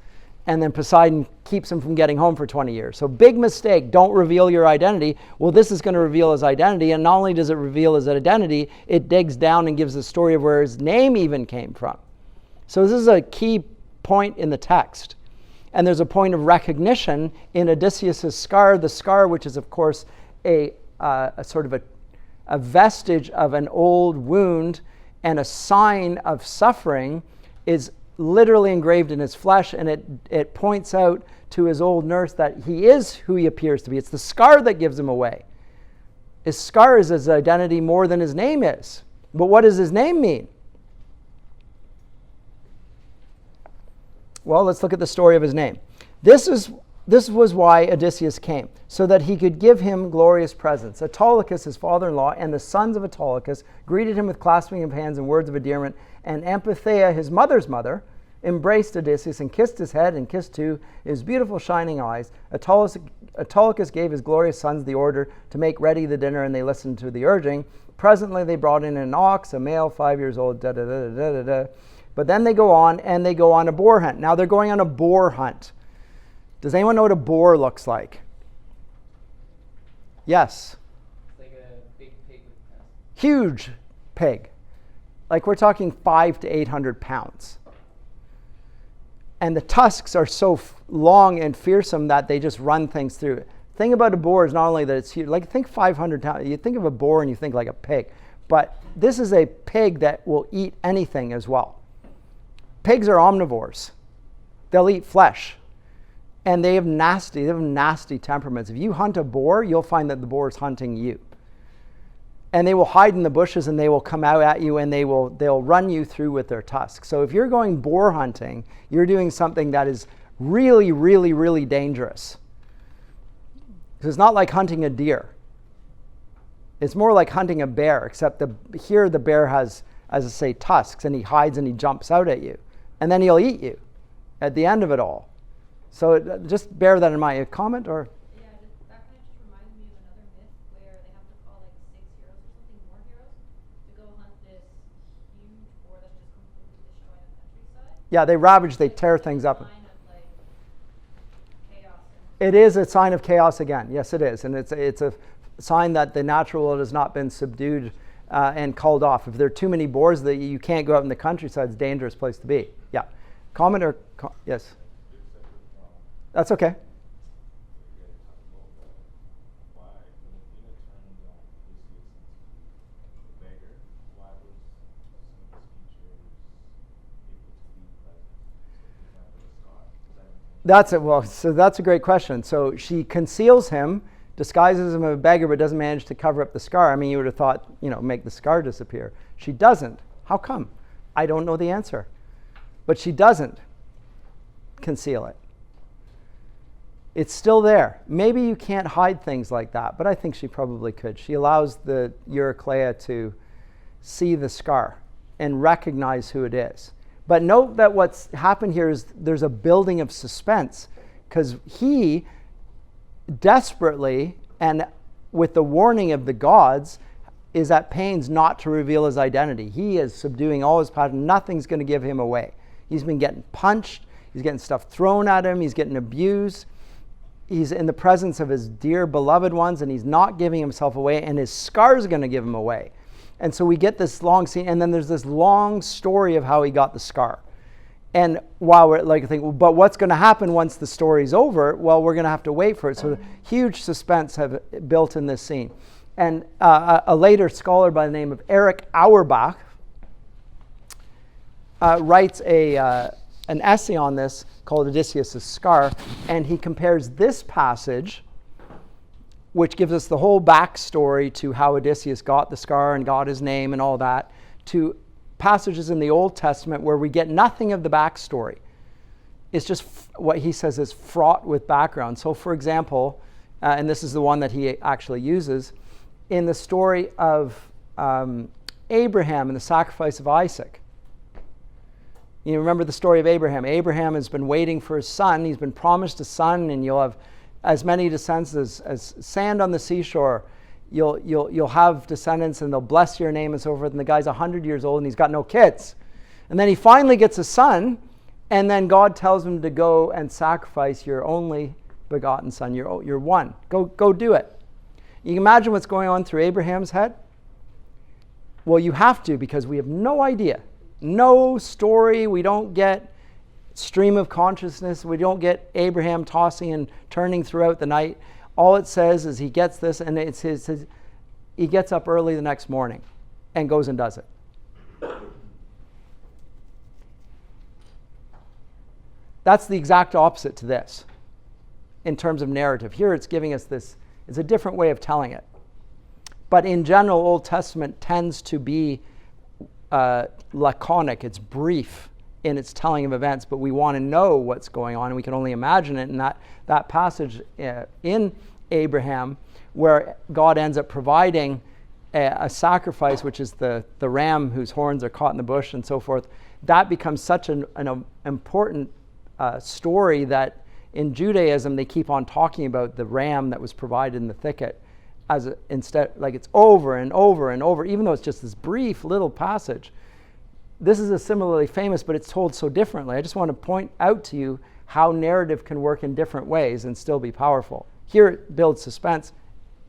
And then Poseidon keeps him from getting home for 20 years. So big mistake. Don't reveal your identity. Well, this is going to reveal his identity. And not only does it reveal his identity, it digs down and gives the story of where his name even came from. So this is a key point in the text. And there's a point of recognition in Odysseus' scar. The scar, which is, of course, a sort of a vestige of an old wound and a sign of suffering, is literally engraved in his flesh, and it points out to his old nurse that he is who he appears to be. It's the scar that gives him away. His scar is his identity more than his name is. But what does his name mean? Well, let's look at the story of his name. This was why Odysseus came, so that he could give him glorious presents. Autolycus, his father-in-law, and the sons of Autolycus greeted him with clasping of hands and words of endearment, and Amphitheia, his mother's mother, embraced Odysseus and kissed his head and kissed too his beautiful shining eyes. Autolycus gave his glorious sons the order to make ready the dinner, and they listened to the urging. Presently they brought in an ox, a male 5 years old, da-da-da-da-da-da. But then they go on a boar hunt. Now they're going on a boar hunt. Does anyone know what a boar looks like? Yes. It's like a big pig with tusks. Huge pig. Like we're talking 500 to 800 pounds. And the tusks are so long and fearsome that they just run things through it. The thing about a boar is not only that it's huge, like think 500 pounds. You think of a boar and you think like a pig. But this is a pig that will eat anything as well. Pigs are omnivores. They'll eat flesh. And they have nasty temperaments. If you hunt a boar, you'll find that the boar is hunting you. And they will hide in the bushes and they will come out at you and they'll run you through with their tusks. So if you're going boar hunting, you're doing something that is really, really, really dangerous. Because it's not like hunting a deer. It's more like hunting a bear, except here the bear has, as I say, tusks, and he hides and he jumps out at you. And then he'll eat you at the end of it all. So just bear that in mind. A comment or? Yeah, that kind of just reminded me of another myth where they have to call like 6 heroes or something, more heroes, to go hunt this huge boar that's just completely destroying the countryside. Yeah, they ravage, they tear things up. Sign of like chaos. It is a sign of chaos again. Yes, it is. And it's a sign that the natural world has not been subdued and called off. If there are too many boars, that you can't go out in the countryside, it's a dangerous place to be. Yeah. Comment or? Yes. That's okay. That's it. Well, so that's a great question. So she conceals him, disguises him as a beggar, but doesn't manage to cover up the scar. I mean, you would have thought, make the scar disappear. She doesn't. How come? I don't know the answer. But she doesn't conceal it. It's still there. Maybe you can't hide things like that, but I think she probably could. She allows the Eurykleia to see the scar and recognize who it is. But note that what's happened here is there's a building of suspense, because he desperately, and with the warning of the gods, is at pains not to reveal his identity. He is subduing all his passion. Nothing's going to give him away. He's been getting punched. He's getting stuff thrown at him. He's getting abused. He's in the presence of his dear beloved ones, and he's not giving himself away, and his scar is going to give him away. And so we get this long scene, and then there's this long story of how he got the scar. And while we're like thinking, well, but what's going to happen once the story's over? Well, we're going to have to wait for it. So huge suspense have built in this scene. And a later scholar by the name of Eric Auerbach writes an essay on this called Odysseus' Scar, and he compares this passage, which gives us the whole backstory to how Odysseus got the scar and got his name and all that, to passages in the Old Testament where we get nothing of the backstory. It's just what he says is fraught with background. So for example, and this is the one that he actually uses, in the story of Abraham and the sacrifice of Isaac. You remember the story of Abraham. Abraham has been waiting for his son. He's been promised a son, and you'll have as many descendants as sand on the seashore. You'll have descendants, and they'll bless your name and so forth. And the guy's 100 years old, and he's got no kids. And then he finally gets a son, and then God tells him to go and sacrifice your only begotten son, your one. Go do it. You can imagine what's going on through Abraham's head? Well, you have to, because we have no idea. No story. We don't get stream of consciousness. We don't get Abraham tossing and turning throughout the night. All it says is he gets this, and it's his he gets up early the next morning and goes and does it. That's the exact opposite to this in terms of narrative. Here it's giving us this, it's a different way of telling it. But in general, Old Testament tends to be laconic. It's brief in its telling of events, but we want to know what's going on, and we can only imagine it in that passage in Abraham where God ends up providing a sacrifice, which is the ram whose horns are caught in the bush and so forth. That becomes such an important story that in Judaism they keep on talking about the ram that was provided in the thicket instead, like it's over and over and over, even though it's just this brief little passage. This is a similarly famous, but it's told so differently. I just want to point out to you how narrative can work in different ways and still be powerful. Here it builds suspense.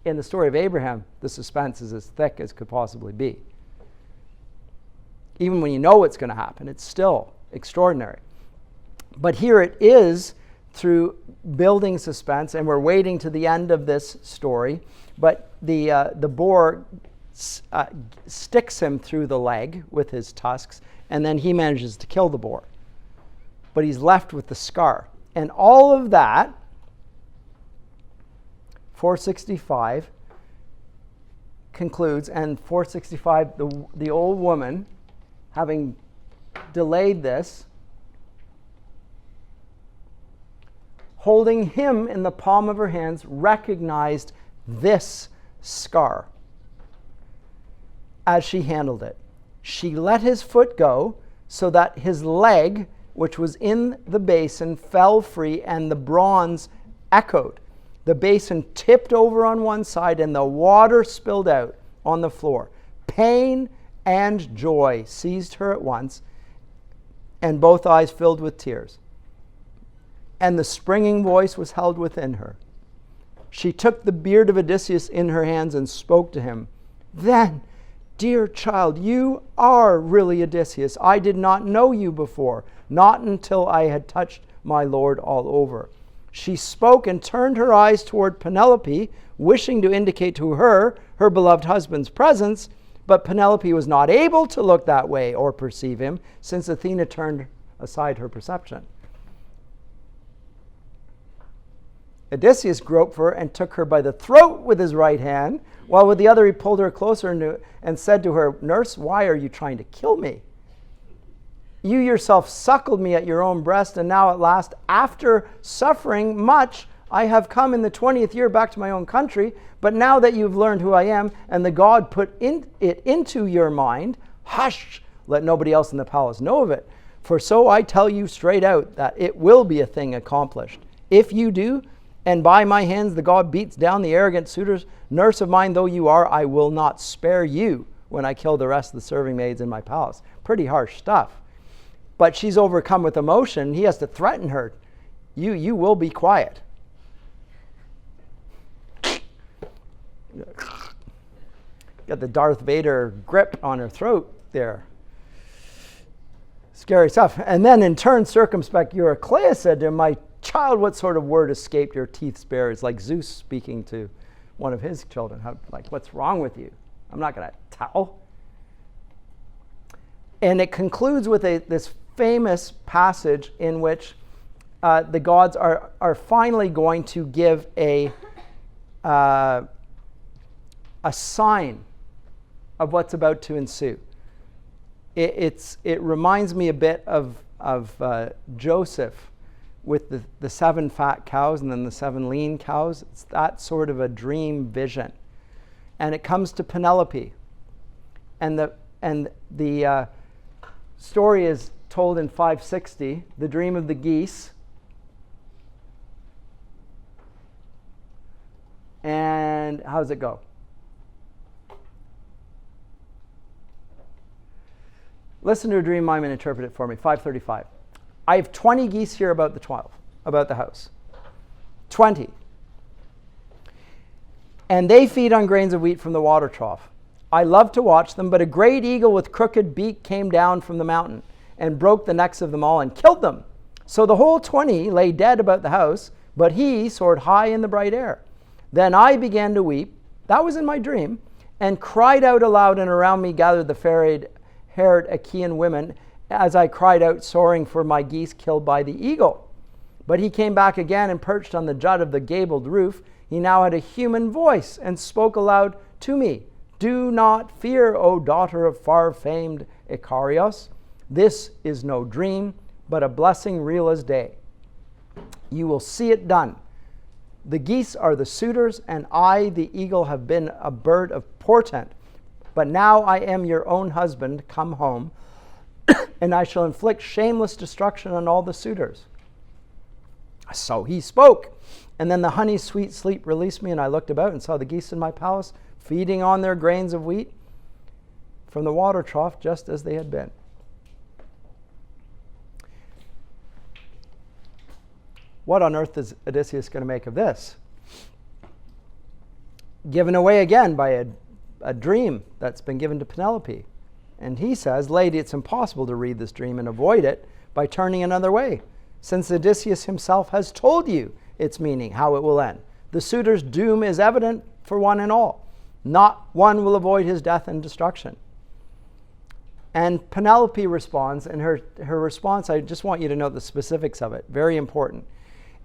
In the story of Abraham, the suspense is as thick as could possibly be. Even when you know what's going to happen, it's still extraordinary. But here it is through building suspense, and we're waiting to the end of this story. But the boar sticks him through the leg with his tusks, and then he manages to kill the boar. But he's left with the scar. And all of that, 465 concludes, and 465, the old woman, having delayed this, holding him in the palm of her hands, recognized this scar as she handled it. She let his foot go so that his leg, which was in the basin, fell free, and the bronze echoed. The basin tipped over on one side, and the water spilled out on the floor. Pain and joy seized her at once, and both eyes filled with tears. And the springing voice was held within her. She took the beard of Odysseus in her hands and spoke to him. Then, dear child, you are really Odysseus. I did not know you before, not until I had touched my lord all over. She spoke and turned her eyes toward Penelope, wishing to indicate to her beloved husband's presence, but Penelope was not able to look that way or perceive him, since Athena turned aside her perception. Odysseus groped for her and took her by the throat with his right hand, while with the other he pulled her closer and said to her, Nurse, why are you trying to kill me? You yourself suckled me at your own breast, and now at last, after suffering much, I have come in the 20th year back to my own country. But now that you've learned who I am, and the god put it into your mind, hush, let nobody else in the palace know of it. For so I tell you straight out that it will be a thing accomplished. If you do, and by my hands the god beats down the arrogant suitors, nurse of mine though you are, I will not spare you when I kill the rest of the serving maids in my palace. Pretty harsh stuff. But she's overcome with emotion. He has to threaten her. You will be quiet. Got the Darth Vader grip on her throat there. Scary stuff. And then in turn, circumspect Eurykleia said to him, my child, what sort of word escaped your teeth's bare? It's like Zeus speaking to one of his children. What's wrong with you? I'm not going to tell. And it concludes with this famous passage in which the gods are finally going to give a sign of what's about to ensue. It reminds me a bit of Joseph with the 7 fat cows and then the 7 lean cows. It's that sort of a dream vision. and it comes to Penelope. And the story is told in 560, the dream of the geese. And how does it go? Listen to a dream mime and interpret it for me. 535. I have 20 geese here about the house. 20. And they feed on grains of wheat from the water trough. I love to watch them, but a great eagle with crooked beak came down from the mountain and broke the necks of them all and killed them. So the whole 20 lay dead about the house, but he soared high in the bright air. Then I began to weep, that was in my dream, and cried out aloud, and around me gathered the fair-haired Achaean women as I cried out, soaring for my geese killed by the eagle. But he came back again and perched on the jut of the gabled roof. He now had a human voice and spoke aloud to me. Do not fear, O daughter of far-famed Icarios. This is no dream, but a blessing real as day. You will see it done. The geese are the suitors, and I, the eagle, have been a bird of portent. But now I am your own husband, come home, and I shall inflict shameless destruction on all the suitors. So he spoke, and then the honey's sweet sleep released me, and I looked about and saw the geese in my palace, feeding on their grains of wheat from the water trough, just as they had been. What on earth is Odysseus going to make of this? Given away again by a dream that's been given to Penelope. And he says, lady, it's impossible to read this dream and avoid it by turning another way, since Odysseus himself has told you its meaning, how it will end. The suitor's doom is evident for one and all. Not one will avoid his death and destruction. And Penelope responds, and her response, I just want you to note the specifics of it, very important.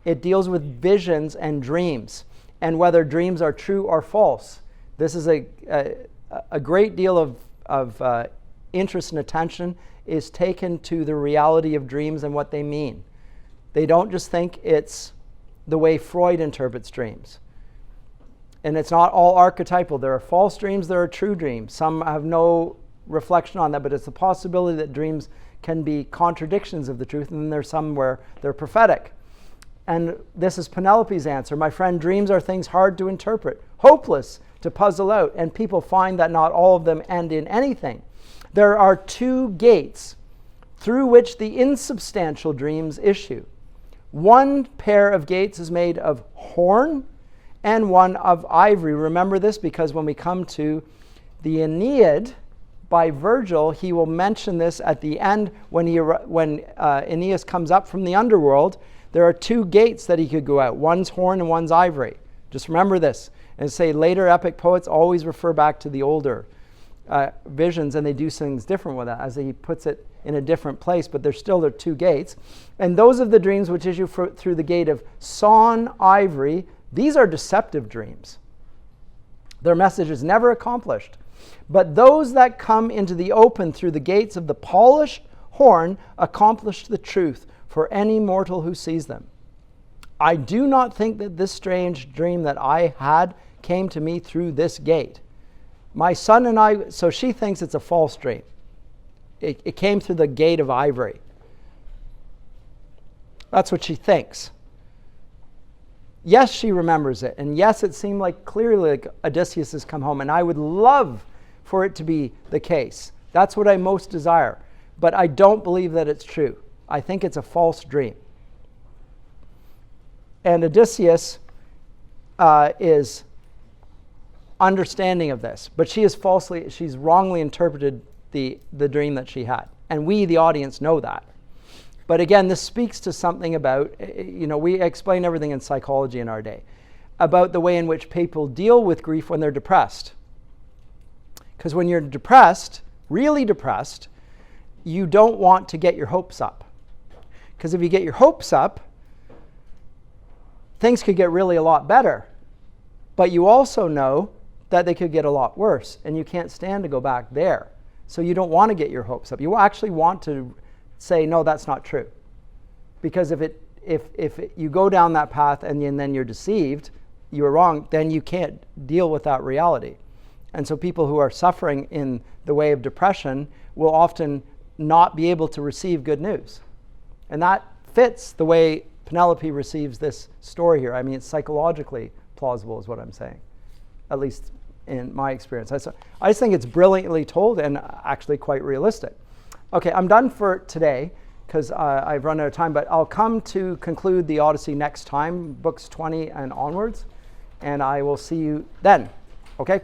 It deals with visions and dreams, and whether dreams are true or false. This is a great deal of interest and attention is taken to the reality of dreams and what they mean. They don't just think it's the way Freud interprets dreams. And it's not all archetypal. There are false dreams, there are true dreams. Some have no reflection on that, but it's the possibility that dreams can be contradictions of the truth, and then there's some where they're prophetic. And this is Penelope's answer. My friend, dreams are things hard to interpret, hopeless to puzzle out, and people find that not all of them end in anything. There are two gates through which the insubstantial dreams issue. One pair of gates is made of horn and one of ivory. Remember this because when we come to the Aeneid by Virgil, he will mention this at the end when Aeneas comes up from the underworld. There are two gates that he could go out. One's horn and one's ivory. Just remember this. And say later epic poets always refer back to the older visions, and they do things different with that as he puts it in a different place, but there's still the two gates. And those of the dreams which issue through the gate of sawn ivory, these are deceptive dreams. Their message is never accomplished. But those that come into the open through the gates of the polished horn accomplish the truth for any mortal who sees them. I do not think that this strange dream that I had came to me through this gate. My son and I, so she thinks it's a false dream. It came through the gate of ivory. That's what she thinks. Yes, she remembers it. And yes, it seemed like clearly like Odysseus has come home. And I would love for it to be the case. That's what I most desire. But I don't believe that it's true. I think it's a false dream. And Odysseus is understanding of this. But she's wrongly interpreted the dream that she had. And we, the audience, know that. But again, this speaks to something about, we explain everything in psychology in our day, about the way in which people deal with grief when they're depressed. Because when you're depressed, really depressed, you don't want to get your hopes up. Because if you get your hopes up, things could get really a lot better. But you also know that they could get a lot worse, and you can't stand to go back there. So you don't want to get your hopes up. You actually want to say, no, that's not true. Because if you go down that path and then you're deceived, you're wrong, then you can't deal with that reality. And so people who are suffering in the way of depression will often not be able to receive good news. And that fits the way Penelope receives this story here. I mean, it's psychologically plausible is what I'm saying, at least in my experience. I just think it's brilliantly told and actually quite realistic. Okay, I'm done for today because I've run out of time, but I'll come to conclude the Odyssey next time, books 20 and onwards, and I will see you then. Okay?